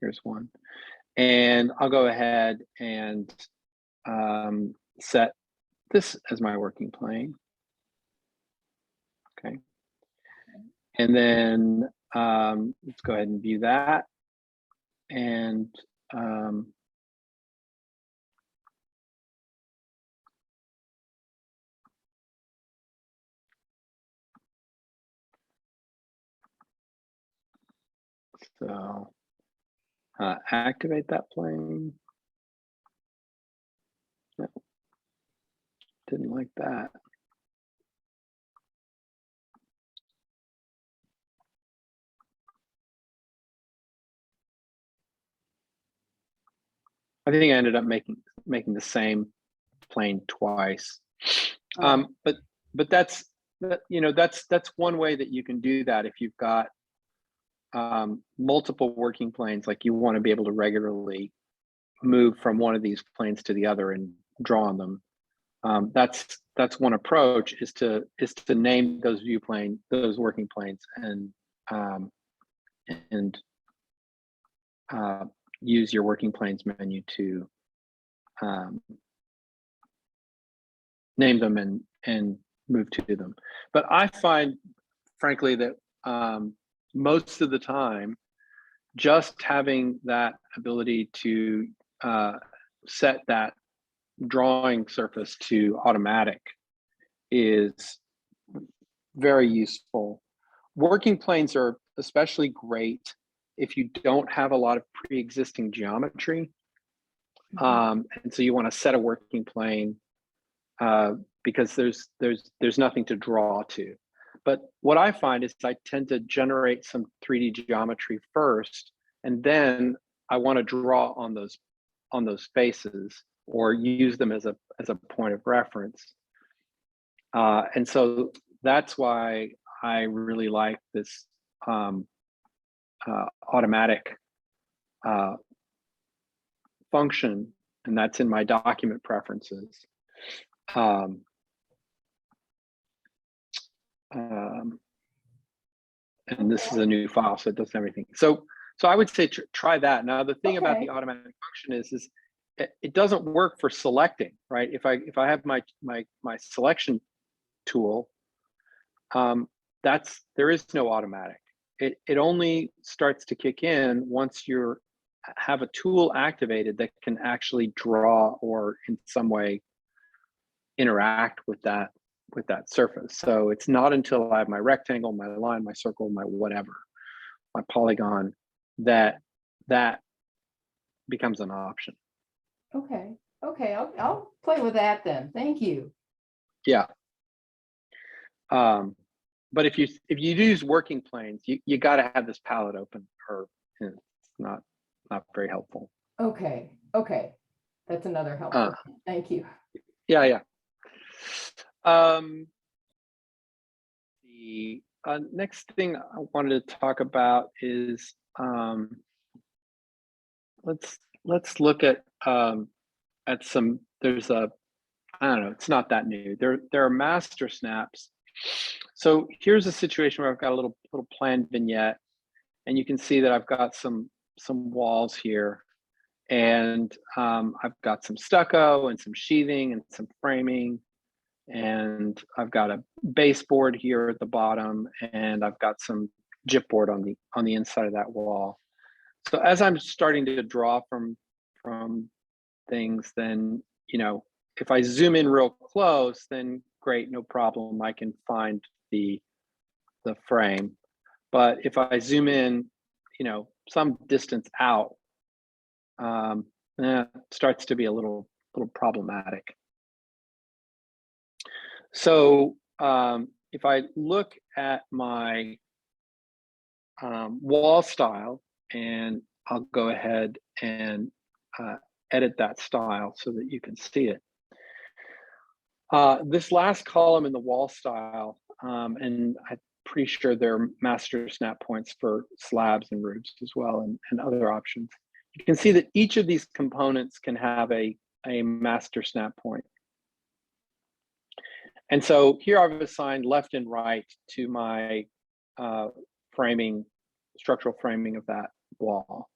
Here's one. And I'll go ahead and set this as my working plane. Okay. And then let's go ahead and view that. And so activate that plane. No, didn't like that. I think I ended up making the same plane twice. Oh, But that's that's one way that you can do that if you've got multiple working planes. Like you want to be able to regularly move from one of these planes to the other and draw on them. That's one approach, is to name those those working planes, um, and use your working planes menu to name them and move to them. But I find, frankly, that most of the time, just having that ability to set that drawing surface to automatic is very useful. Working planes are especially great if you don't have a lot of pre-existing geometry. And so you want to set a working plane because there's nothing to draw to. But what I find is I tend to generate some 3D geometry first, and then I want to draw on those faces or use them as a point of reference. And so that's why I really like this automatic function, and that's in my document preferences. And this is a new file, so it does everything. So I would say try that. Now, the thing about the automatic function is it doesn't work for selecting, right? If I have my selection tool, there is no automatic. It only starts to kick in once you have a tool activated that can actually draw or in some way interact with that surface. So it's not until I have my rectangle, my line, my circle, my whatever, my polygon, that becomes an option. okay. I'll play with that then. Thank you. Yeah. But if you use working planes, you got to have this palette open, or it's not very helpful. Okay. That's another helpful. Thank you. Yeah. The next thing I wanted to talk about is let's look at some. There's I don't know. It's not that new. There are master snaps. So here's a situation where I've got a little plan vignette, and you can see that I've got some walls here, and I've got some stucco and some sheathing and some framing, and I've got a baseboard here at the bottom, and I've got some gypboard on the inside of that wall. So as I'm starting to draw from things, then if I zoom in real close, then great, no problem. I can find the frame. But if I zoom in, some distance out, it starts to be a little problematic. So if I look at my wall style, and I'll go ahead and edit that style so that you can see it. This last column in the wall style, and I'm pretty sure there are master snap points for slabs and roofs as well, and other options. You can see that each of these components can have a master snap point. And so here I've assigned left and right to my structural framing of that wall.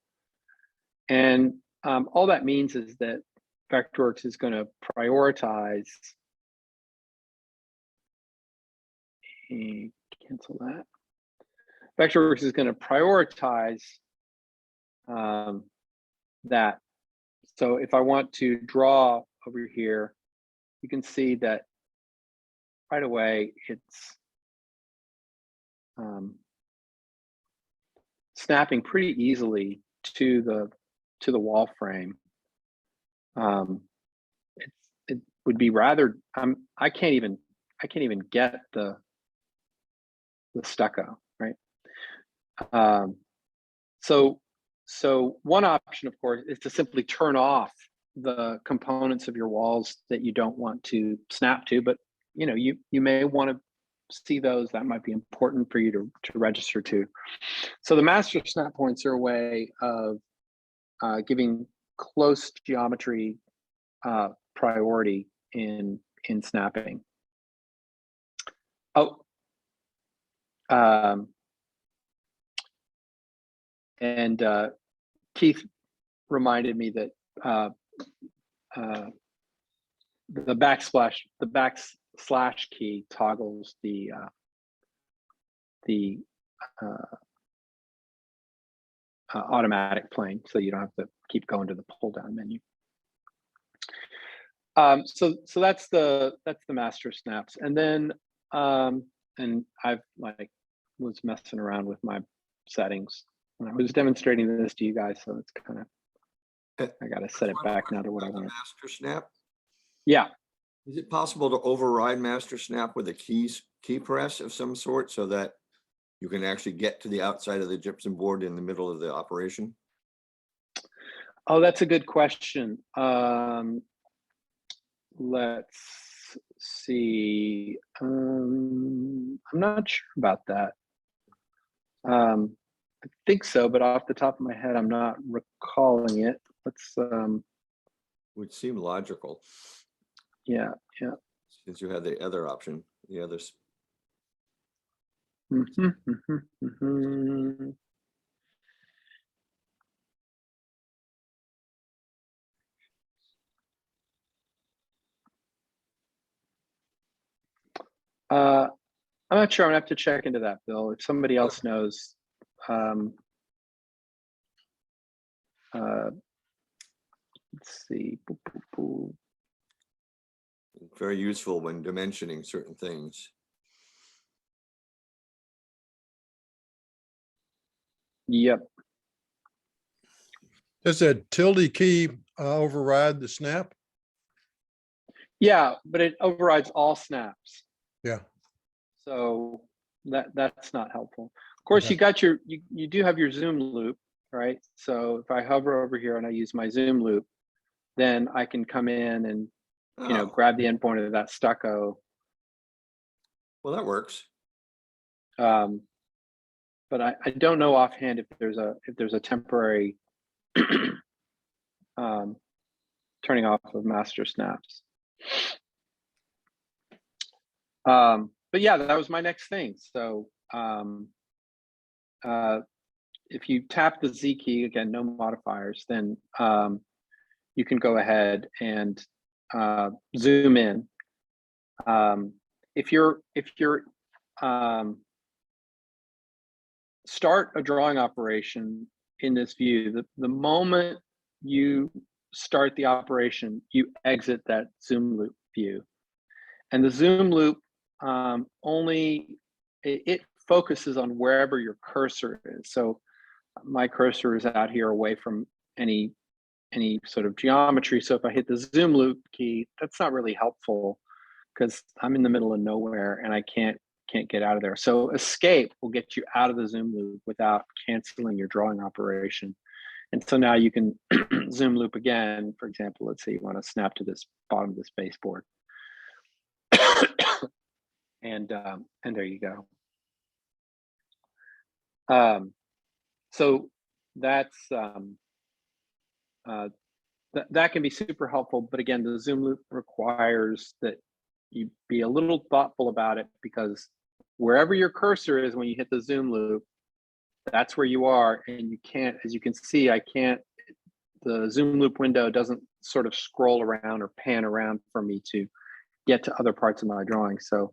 And all that means is that Vectorworks is going to prioritize, cancel that. Vectorworks is going to prioritize that. So if I want to draw over here, you can see that right away it's snapping pretty easily to the wall frame. It would be rather, I can't even get the stucco, right? So So one option, of course, is to simply turn off the components of your walls that you don't want to snap to, but you may want to see those that might be important for you to register to. So the master snap points are a way of giving close geometry priority in snapping. Oh, and Keith reminded me that the backslash key toggles the automatic plane, so you don't have to keep going to the pull down menu. So that's the master snaps, and then and I've was messing around with my settings when I was demonstrating this to you guys, so it's kind of I got to set it back now to what I want. Master snap. Yeah. Is it possible to override master snap with a key press of some sort so that you can actually get to the outside of the gypsum board in the middle of the operation? Oh, that's a good question. Let's see. I'm not sure about that. I think so, but off the top of my head, I'm not recalling it. Let's. Would seem logical. Yeah. Since you had the other option, the others. I'm not sure. I'm gonna have to check into that, Bill. If somebody else knows, let's see. Very useful when dimensioning certain things. Yep. Does that tilde key override the snap? Yeah, but it overrides all snaps. Yeah. So that's not helpful. Of course, Okay. you got you do have your zoom loop, right? So if I hover over here and I use my zoom loop, then I can come in and grab the endpoint of that stucco. Well, that works. But I don't know offhand if there's a temporary turning off of master snaps. But yeah, that was my next thing. So if you tap the Z key, again, no modifiers, then you can go ahead and zoom in. If you're start a drawing operation in this view, the moment you start the operation, you exit that zoom loop view. And the zoom loop it focuses on wherever your cursor is. So my cursor is out here away from any sort of geometry. So if I hit the zoom loop key, that's not really helpful because I'm in the middle of nowhere and I can't get out of there. So escape will get you out of the zoom loop without canceling your drawing operation. And so now you can zoom loop again. For example, let's say you want to snap to this bottom of this baseboard. And there you go. So that's that can be super helpful. But again, the zoom loop requires that you be a little thoughtful about it, because wherever your cursor is when you hit the zoom loop, that's where you are, and you can't, as you can see, the zoom loop window doesn't sort of scroll around or pan around for me to get to other parts of my drawing. So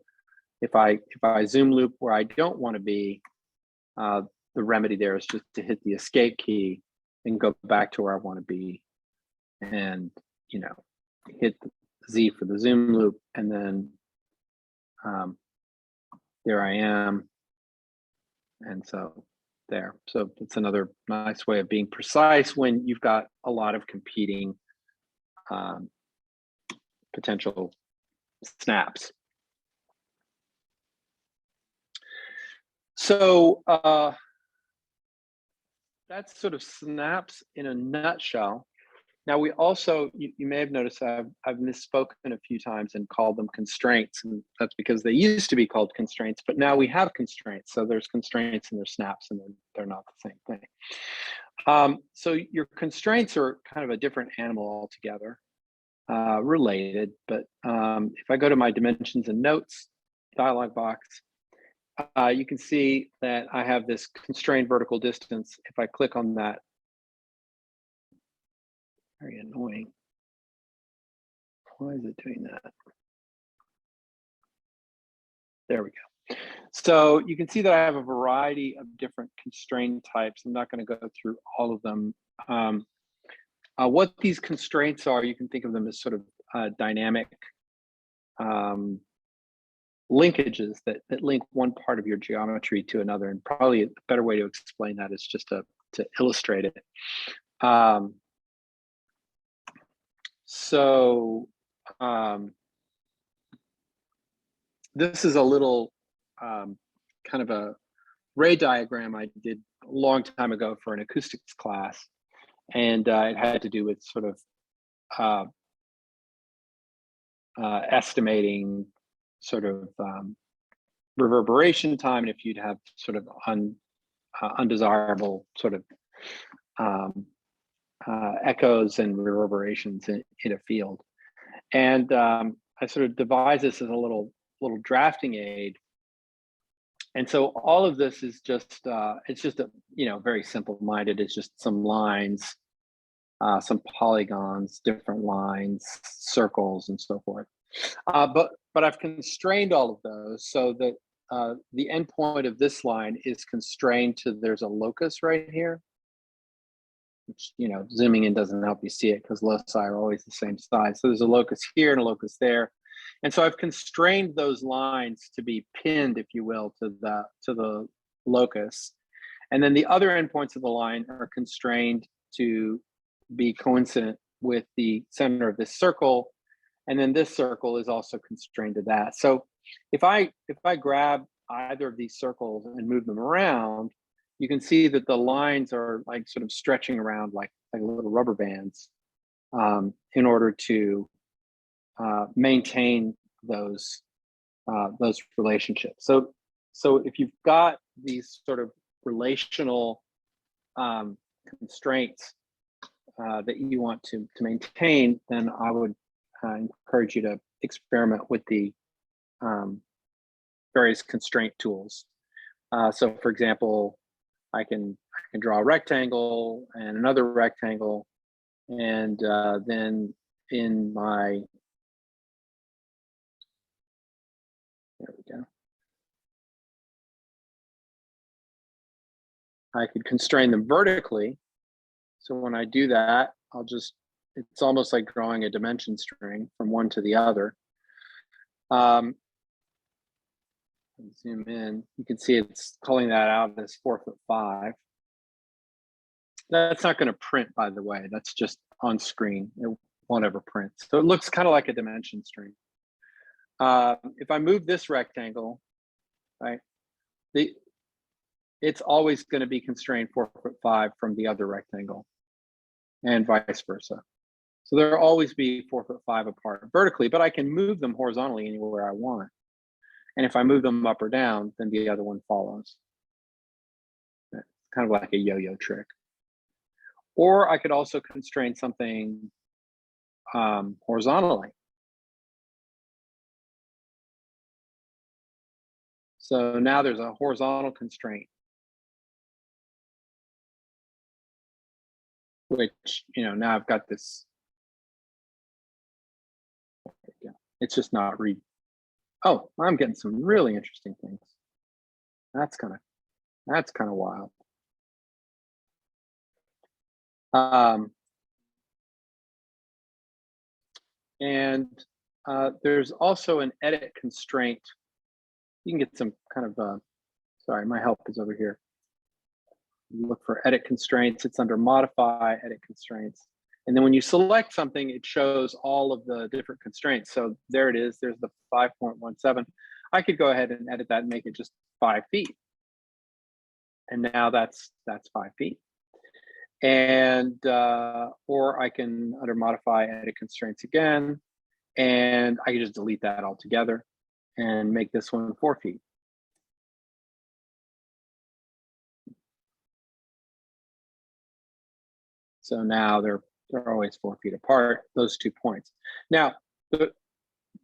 if I zoom loop where I don't want to be, the remedy there is just to hit the escape key and go back to where I want to be, and hit the Z for the zoom loop, and then there I am. And so there. So it's another nice way of being precise when you've got a lot of competing potential snaps. So that's sort of snaps in a nutshell. Now we also, you may have noticed I've misspoken a few times and called them constraints, and that's because they used to be called constraints, but now we have constraints. So there's constraints and there's snaps, and they're not the same thing. So your constraints are kind of a different animal altogether, related, but if I go to my dimensions and notes dialog box, you can see that I have this constrained vertical distance. If I click on that, very annoying. Why is it doing that? There we go. So you can see that I have a variety of different constraint types. I'm not going to go through all of them. What these constraints are, you can think of them as sort of dynamic linkages that link one part of your geometry to another. And probably a better way to explain that is just to illustrate it. This is a little kind of a ray diagram I did a long time ago for an acoustics class. And it had to do with sort of estimating sort of reverberation time, and if you'd have sort of undesirable sort of echoes and reverberations in a field. And I sort of devised this as a little drafting aid. And so all of this is just, it's just a, very simple-minded. It's just some lines, some polygons, different lines, circles, and so forth. But I've constrained all of those so that the endpoint of this line is constrained to, there's a locus right here, which, zooming in doesn't help you see it because loci are always the same size. So there's a locus here and a locus there. And so I've constrained those lines to be pinned, if you will, to the locus. And then the other endpoints of the line are constrained to be coincident with the center of this circle. And then this circle is also constrained to that. So if I grab either of these circles and move them around, you can see that the lines are like sort of stretching around like little rubber bands in order to maintain those relationships. So if you've got these sort of relational constraints that you want to maintain, then I would encourage you to experiment with the various constraint tools. So for example, I can draw a rectangle and another rectangle, and then in my, there we go. I could constrain them vertically. So when I do that, it's almost like drawing a dimension string from one to the other. Zoom in, you can see it's calling that out as 4'5". That's not going to print, by the way. That's just on screen. It won't ever print. So it looks kind of like a dimension string. If I move this rectangle, right, it's always going to be constrained 4'5" from the other rectangle, and vice versa. So there'll always be 4'5" apart vertically, but I can move them horizontally anywhere I want. And if I move them up or down, then the other one follows. It's kind of like a yo-yo trick. Or I could also constrain something horizontally. So now there's a horizontal constraint, which, now I've got this. It's just not read. Oh, I'm getting some really interesting things. That's kind of wild. And there's also an edit constraint. You can get some kind of, sorry, my help is over here. Look for edit constraints. It's under modify, edit constraints. And then when you select something, it shows all of the different constraints. So there it is. There's the 5.17. I could go ahead and edit that and make it just 5 feet. And now that's 5 feet. And, or I can under modify, edit constraints again, and I can just delete that altogether and make this one 4 feet. So now they're always 4 feet apart, those 2 points. Now,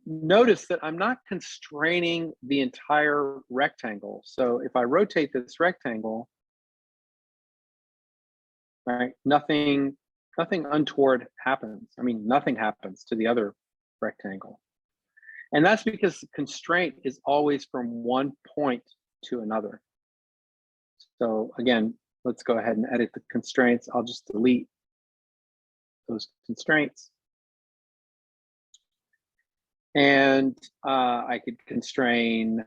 notice that I'm not constraining the entire rectangle. So if I rotate this rectangle, right, nothing untoward happens. I mean, nothing happens to the other rectangle. And that's because the constraint is always from one point to another. So again, let's go ahead and edit the constraints. I'll just delete those constraints. And I could constrain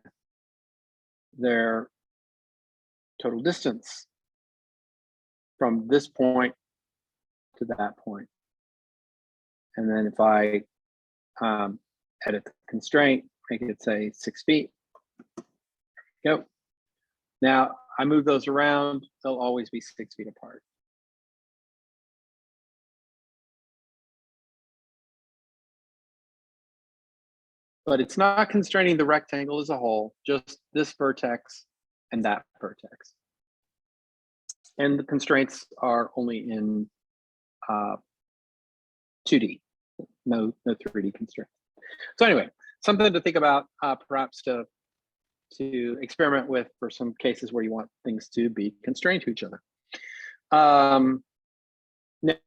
their total distance from this point to that point. And then if I edit the constraint, make it say 6 feet. Go. Now I move those around, they'll always be 6 feet apart. But it's not constraining the rectangle as a whole, just this vertex and that vertex. And the constraints are only in 2D, no 3D constraints. So anyway, something to think about, perhaps to experiment with for some cases where you want things to be constrained to each other.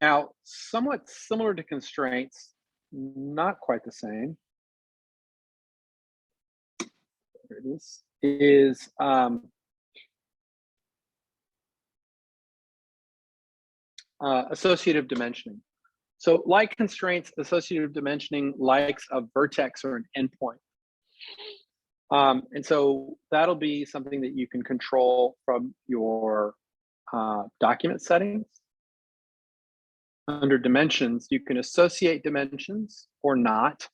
Now, somewhat similar to constraints, not quite the same. There it is associative dimensioning. So like constraints, associative dimensioning likes a vertex or an endpoint. And so that'll be something that you can control from your document settings. Under dimensions, you can associate dimensions or not,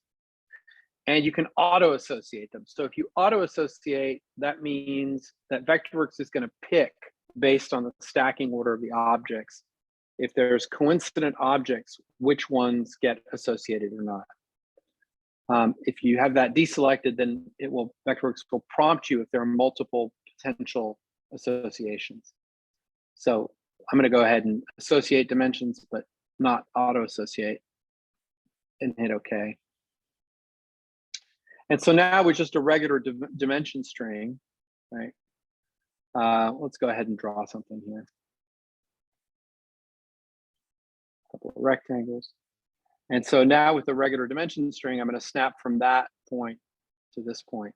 and you can auto associate them. So if you auto associate, that means that Vectorworks is going to pick based on the stacking order of the objects. If there's coincident objects, which ones get associated or not. If you have that deselected, then Vectorworks will prompt you if there are multiple potential associations. So I'm going to go ahead and associate dimensions, but not auto associate, and hit OK. And so now with just a regular dimension string, right? Let's go ahead and draw something here. A couple of rectangles. And so now with the regular dimension string, I'm going to snap from that point to this point.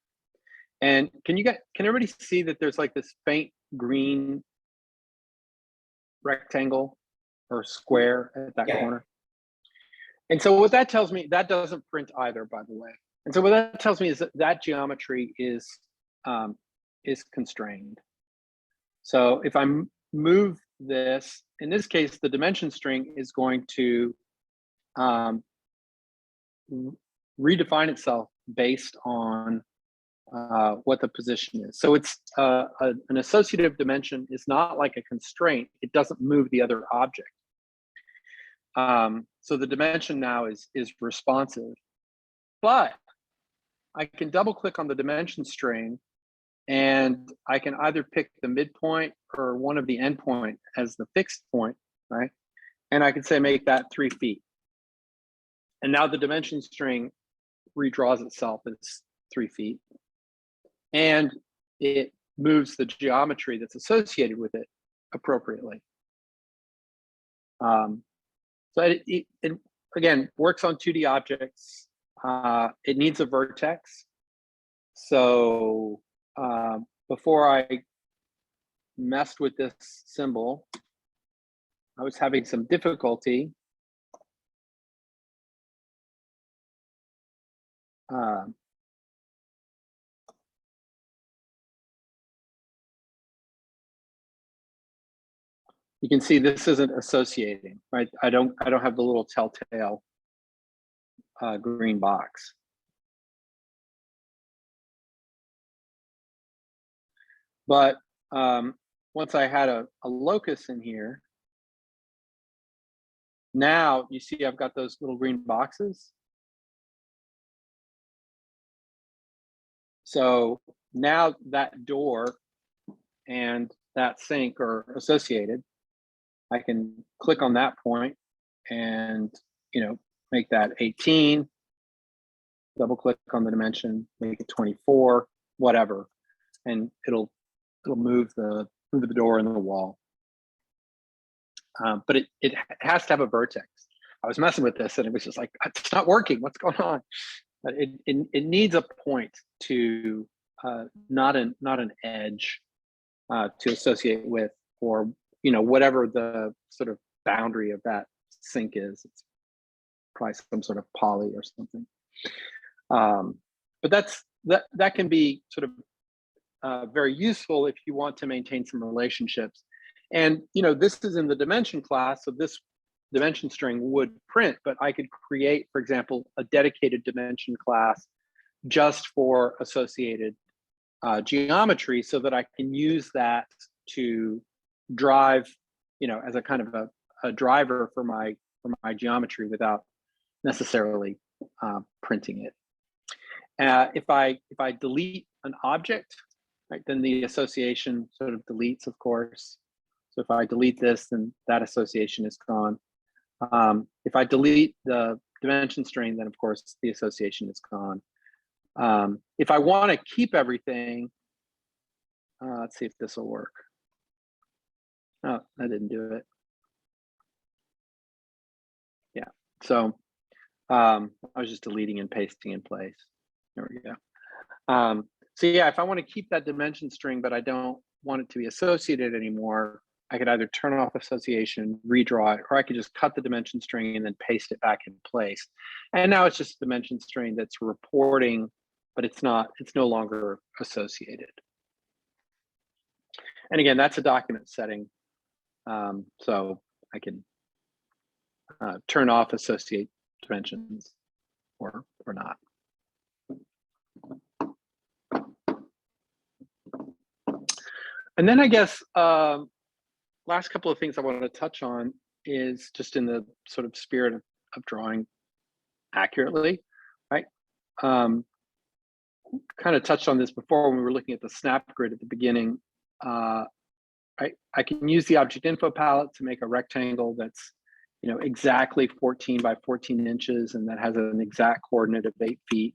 And can everybody see that there's like this faint green rectangle or square at that corner? And so what that tells me, that doesn't print either, by the way. And so what that tells me is that geometry is constrained. So if I move this, in this case, the dimension string is going to redefine itself based on what the position is. So it's an associative dimension is not like a constraint. It doesn't move the other object. So the dimension now is responsive, but I can double click on the dimension string and I can either pick the midpoint or one of the endpoint as the fixed point, right? And I can say, make that 3 feet. And now the dimension string redraws itself as 3 feet. And it moves the geometry that's associated with it appropriately. So it again works on 2D objects. It needs a vertex. So before I messed with this symbol, I was having some difficulty you can see this isn't associating, right? I don't have the little telltale green box. But once I had a locus in here, Now you see I've got those little green boxes. So now that door and that sink are associated. I can click on that point and, make that 18, double click on the dimension, make it 24, whatever. And it'll move the door and the wall. But it has to have a vertex. I was messing with this and it was just like, it's not working. What's going on? But it needs a point to not an edge to associate with, or whatever the sort of boundary of that sink is. It's probably some sort of poly or something. But that can be sort of very useful if you want to maintain some relationships. And this is in the dimension class, so this dimension string would print, but I could create, for example, a dedicated dimension class just for associated geometry, so that I can use that to drive, as a kind of a driver for my geometry without necessarily printing it. If I delete an object, right, then the association sort of deletes, of course. So if I delete this, then that association is gone. If I delete the dimension string, then of course the association is gone. If I want to keep everything, let's see if this will work. Oh, that didn't do it. Yeah, so I was just deleting and pasting in place. There we go. So yeah, if I want to keep that dimension string, but I don't want it to be associated anymore, I could either turn off association, redraw it, or I could just cut the dimension string and then paste it back in place. And now it's just a dimension string that's reporting, but it's no longer associated. And again, that's a document setting. So I can turn off associate dimensions or not. And then I guess last couple of things I wanted to touch on is just in the sort of spirit of drawing accurately, right? Kind of touched on this before when we were looking at the snap grid at the beginning. I can use the object info palette to make a rectangle that's exactly 14 by 14 inches, and that has an exact coordinate of 8 feet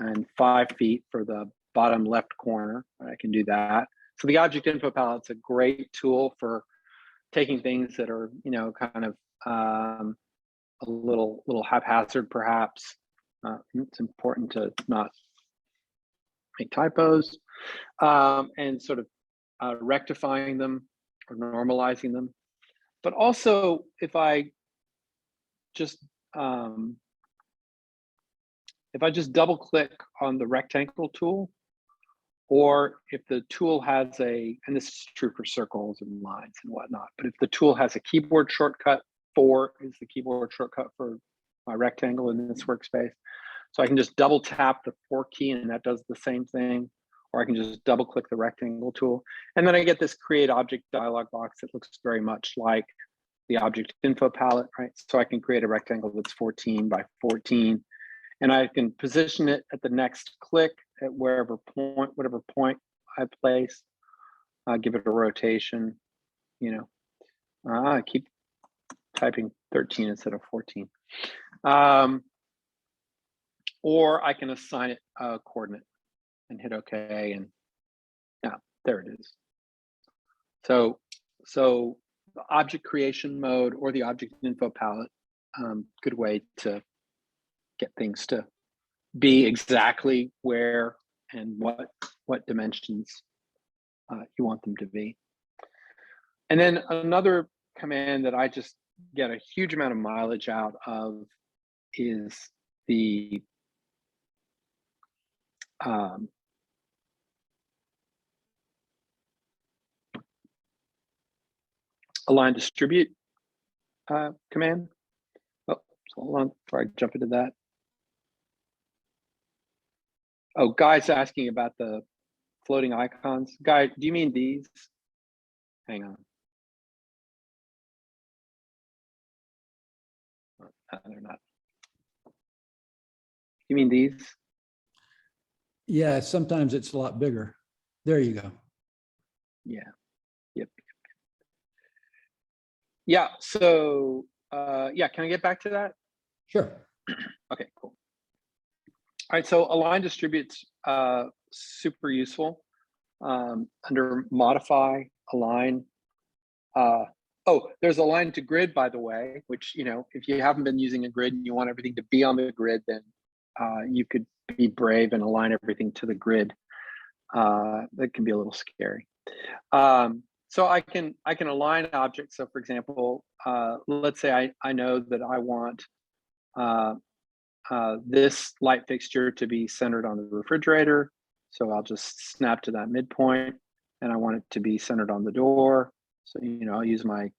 and 5 feet for the bottom left corner. I can do that. So the object info palette's a great tool for taking things that are, kind of a little haphazard, perhaps. It's important to not make typos, and sort of rectifying them or normalizing them. But also, if I just double click on the rectangle tool, or if the tool has and this is true for circles and lines and whatnot, but if the tool has a keyboard shortcut, 4 is the keyboard shortcut for my rectangle in this workspace. So I can just double tap the 4 key and that does the same thing, or I can just double click the rectangle tool. And then I get this create object dialog box that looks very much like the object info palette, right? So I can create a rectangle that's 14 by 14. And I can position it at the next click at whatever point I place. Give it a rotation. I keep typing 13 instead of 14. Or I can assign it a coordinate and hit OK, and there it is. So the object creation mode or the object info palette, good way to get things to be exactly where and what dimensions you want them to be. And then another command that I just get a huge amount of mileage out of is the align distribute command. Oh, so hold on before I jump into that. Oh, Guy's asking about the floating icons. Guy, do you mean these? Hang on. No, they're not. You mean these? Yeah, sometimes it's a lot bigger. There you go. Yeah. Yep. Yeah. So yeah, can I get back to that? Sure. Okay, cool. All right, so align distributes super useful. Under modify, align. Oh, there's align to grid, by the way, which, you know, if you haven't been using a grid and you want everything to be on the grid, then you could be brave and align everything to the grid. That can be a little scary. So I can align objects. So for example, let's say I know that I want this light fixture to be centered on the refrigerator. So I'll just snap to that midpoint, and I want it to be centered on the door. So, you know, I'll use my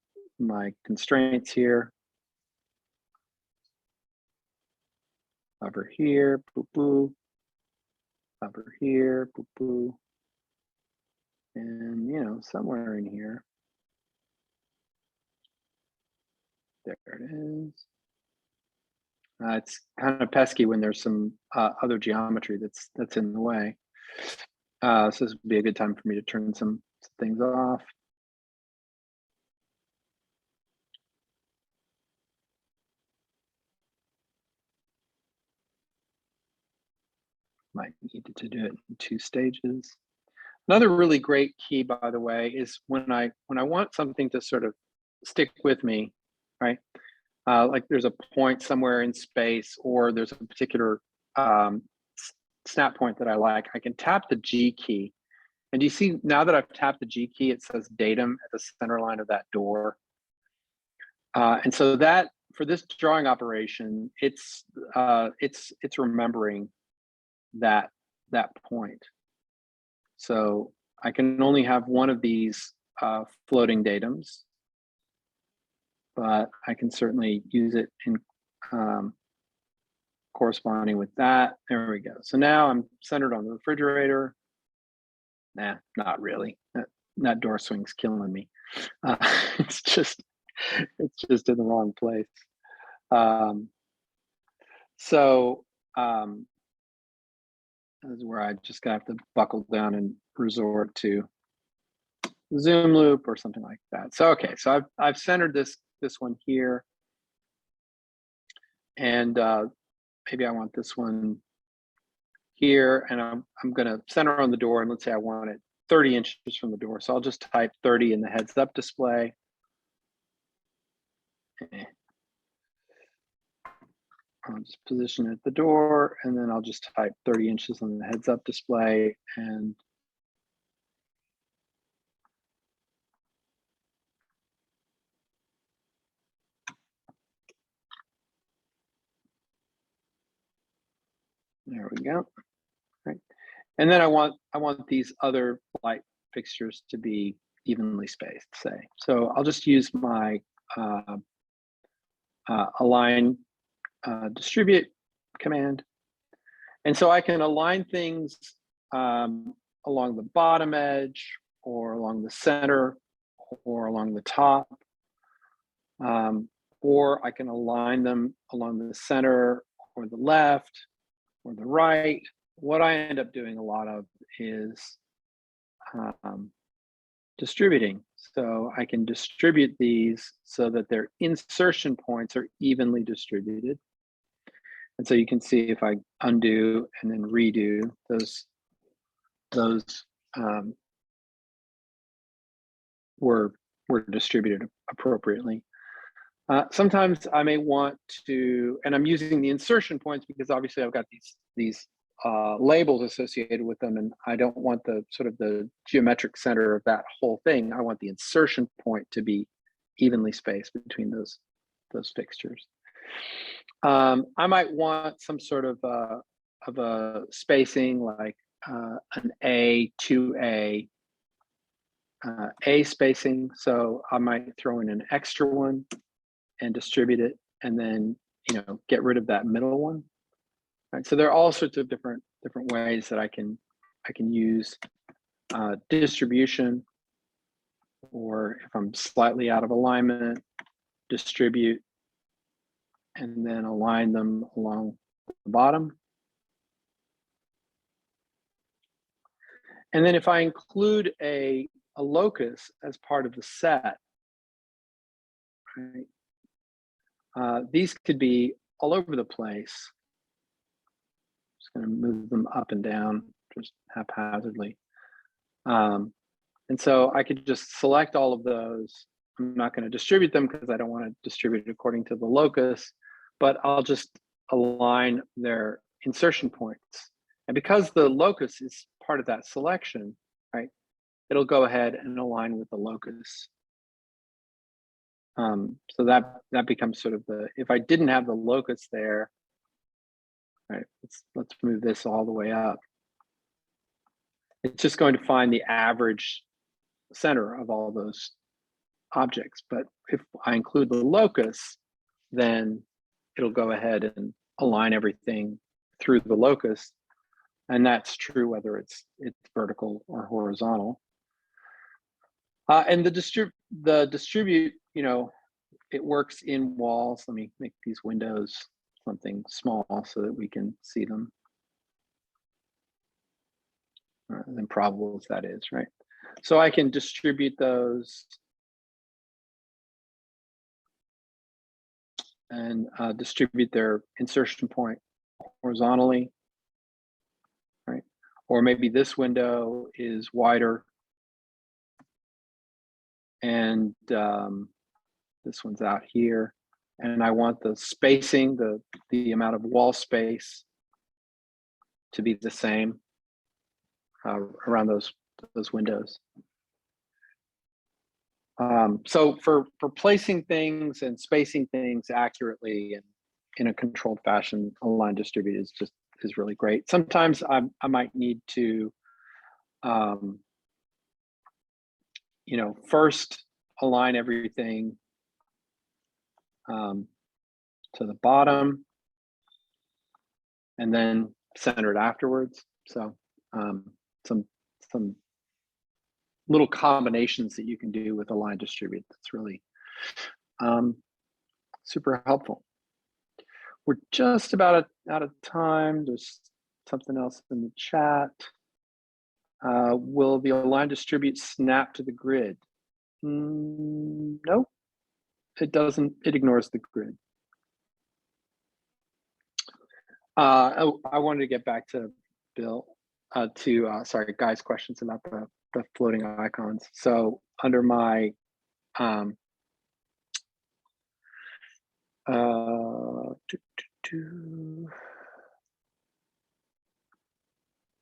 constraints here. Over here, boo boo. Over here, boo boo. And, you know, somewhere in here. There it is. It's kind of pesky when there's some other geometry that's in the way. So this would be a good time for me to turn some things off. Might need to do it in 2 stages. Another really great key, by the way, is when I want something to sort of stick with me, right? Like there's a point somewhere in space, or there's a particular snap point that I like, I can tap the G key. And you see, now that I've tapped the G key, it says datum at the center line of that door. And so that, for this drawing operation, it's remembering that point. So I can only have one of these floating datums, but I can certainly use it in corresponding with that. There we go. So now I'm centered on the refrigerator. Nah, not really. That door swing's killing me. It's just in the wrong place. This is where I just have to buckle down and resort to zoom loop or something like that. So okay, so I've centered this one here, and maybe I want this one here, and I'm going to center on the door, and let's say I want it 30 inches from the door. So I'll just type 30 in the heads up display. I'll just position it at the door, and then I'll just type 30 inches on the heads up display, and there we go. Right. And then I want these other light fixtures to be evenly spaced, say. So I'll just use my align distribute command. And so I can align things along the bottom edge, or along the center, or along the top. Or I can align them along the center, or the left, or the right. What I end up doing a lot of is distributing. So I can distribute these so that their insertion points are evenly distributed. And so you can see if I undo and then redo those were distributed appropriately. Sometimes I may want to, and I'm using the insertion points because obviously I've got these labels associated with them, and I don't want the sort of the geometric center of that whole thing. I want the insertion point to be evenly spaced between those fixtures. I might want some sort of a spacing, like an A to A spacing. So I might throw in an extra one and distribute it, and then, you know, get rid of that middle one. Right. So there are all sorts of different ways that I can use distribution, or if I'm slightly out of alignment, distribute. and then align them along the bottom. And then if I include a locus as part of the set, right, these could be all over the place. Just going to move them up and down just haphazardly. And so I could just select all of those. I'm not going to distribute them because I don't want to distribute it according to the locus, but I'll just align their insertion points. And because the locus is part of that selection, right, it'll go ahead and align with the locus. So that becomes sort of the, if I didn't have the locus there, right, let's move this all the way up. It's just going to find the average center of all those objects. But if I include the locus, then it'll go ahead and align everything through the locus. And that's true whether it's vertical or horizontal. And the distribute, you know, it works in walls. Let me make these windows something small so that we can see them. As improbable as that is, right? So I can distribute those and distribute their insertion point horizontally, right? Or maybe this window is wider and this one's out here, and I want the spacing, the amount of wall space to be the same around those windows. So for placing things and spacing things accurately and in a controlled fashion, align distribute is really great. Sometimes I might need to, you know, first align everything to the bottom and then center it afterwards. So some little combinations that you can do with align distribute that's really super helpful. We're just about out of time. There's something else in the chat. Will the align distribute snap to the grid? No, it doesn't. It ignores the grid. I wanted to get back to Bill, sorry, Guy's questions about the floating icons. So under my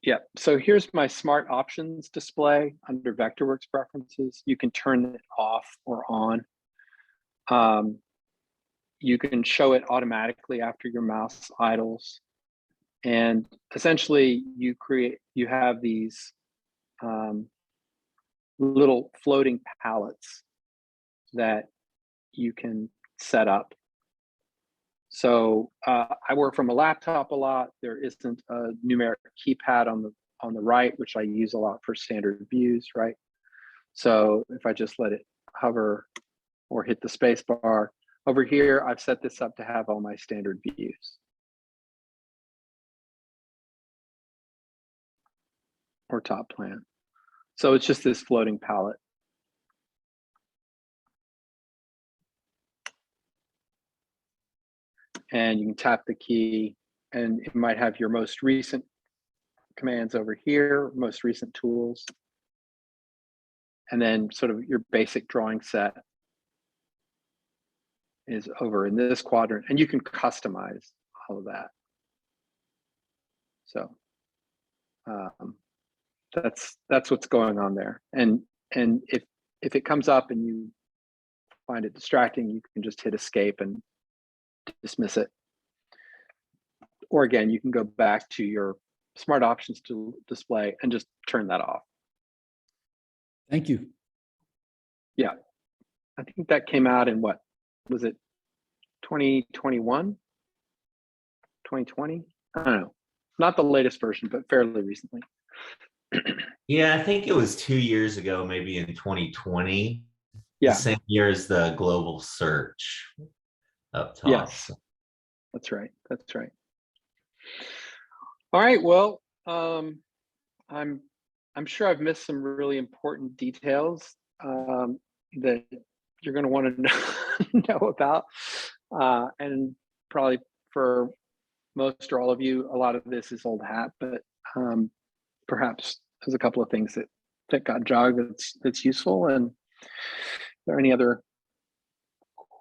yeah, so here's my smart options display under Vectorworks preferences. You can turn it off or on. You can show it automatically after your mouse idles. And essentially you have these little floating palettes that you can set up. So I work from a laptop a lot. There isn't a numeric keypad on the right, which I use a lot for standard views, right? So if I just let it hover or hit the space bar, over here, I've set this up to have all my standard views. Or top plan. So it's just this floating palette. And you can tap the key and it might have your most recent commands over here, most recent tools. And then sort of your basic drawing set is over in this quadrant, and you can customize all of that. So that's what's going on there. And if it comes up and you find it distracting, you can just hit escape and dismiss it. Or again, you can go back to your smart options to display and just turn that off. Thank you. Yeah, I think that came out in what was it, 2021, 2020? I don't know, not the latest version, but fairly recently. Yeah, I think it was 2 years ago, maybe in 2020. Yeah. The same year as the global search up top. Yes. That's right. That's right. All right. Well, I'm sure I've missed some really important details that you're going to want to know about, and probably for most or all of you, a lot of this is old hat, but perhaps there's a couple of things that got jogged that's useful. And are there any other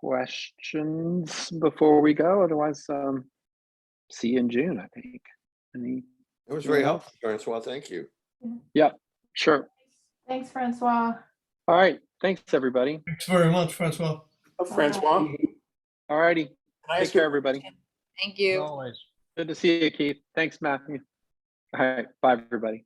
questions before we go? Otherwise, see you in June, I think. Any? It was very Anyone else? helpful, Francois. Thank you. Yeah, sure. Thanks, Francois. All right. Thanks, everybody. Thanks very much, Francois. Francois. All righty. Can I Take ask you care, a everybody. question? Thank you. Always. Good to see you, Keith. Thanks, Matthew. All right. Bye, everybody.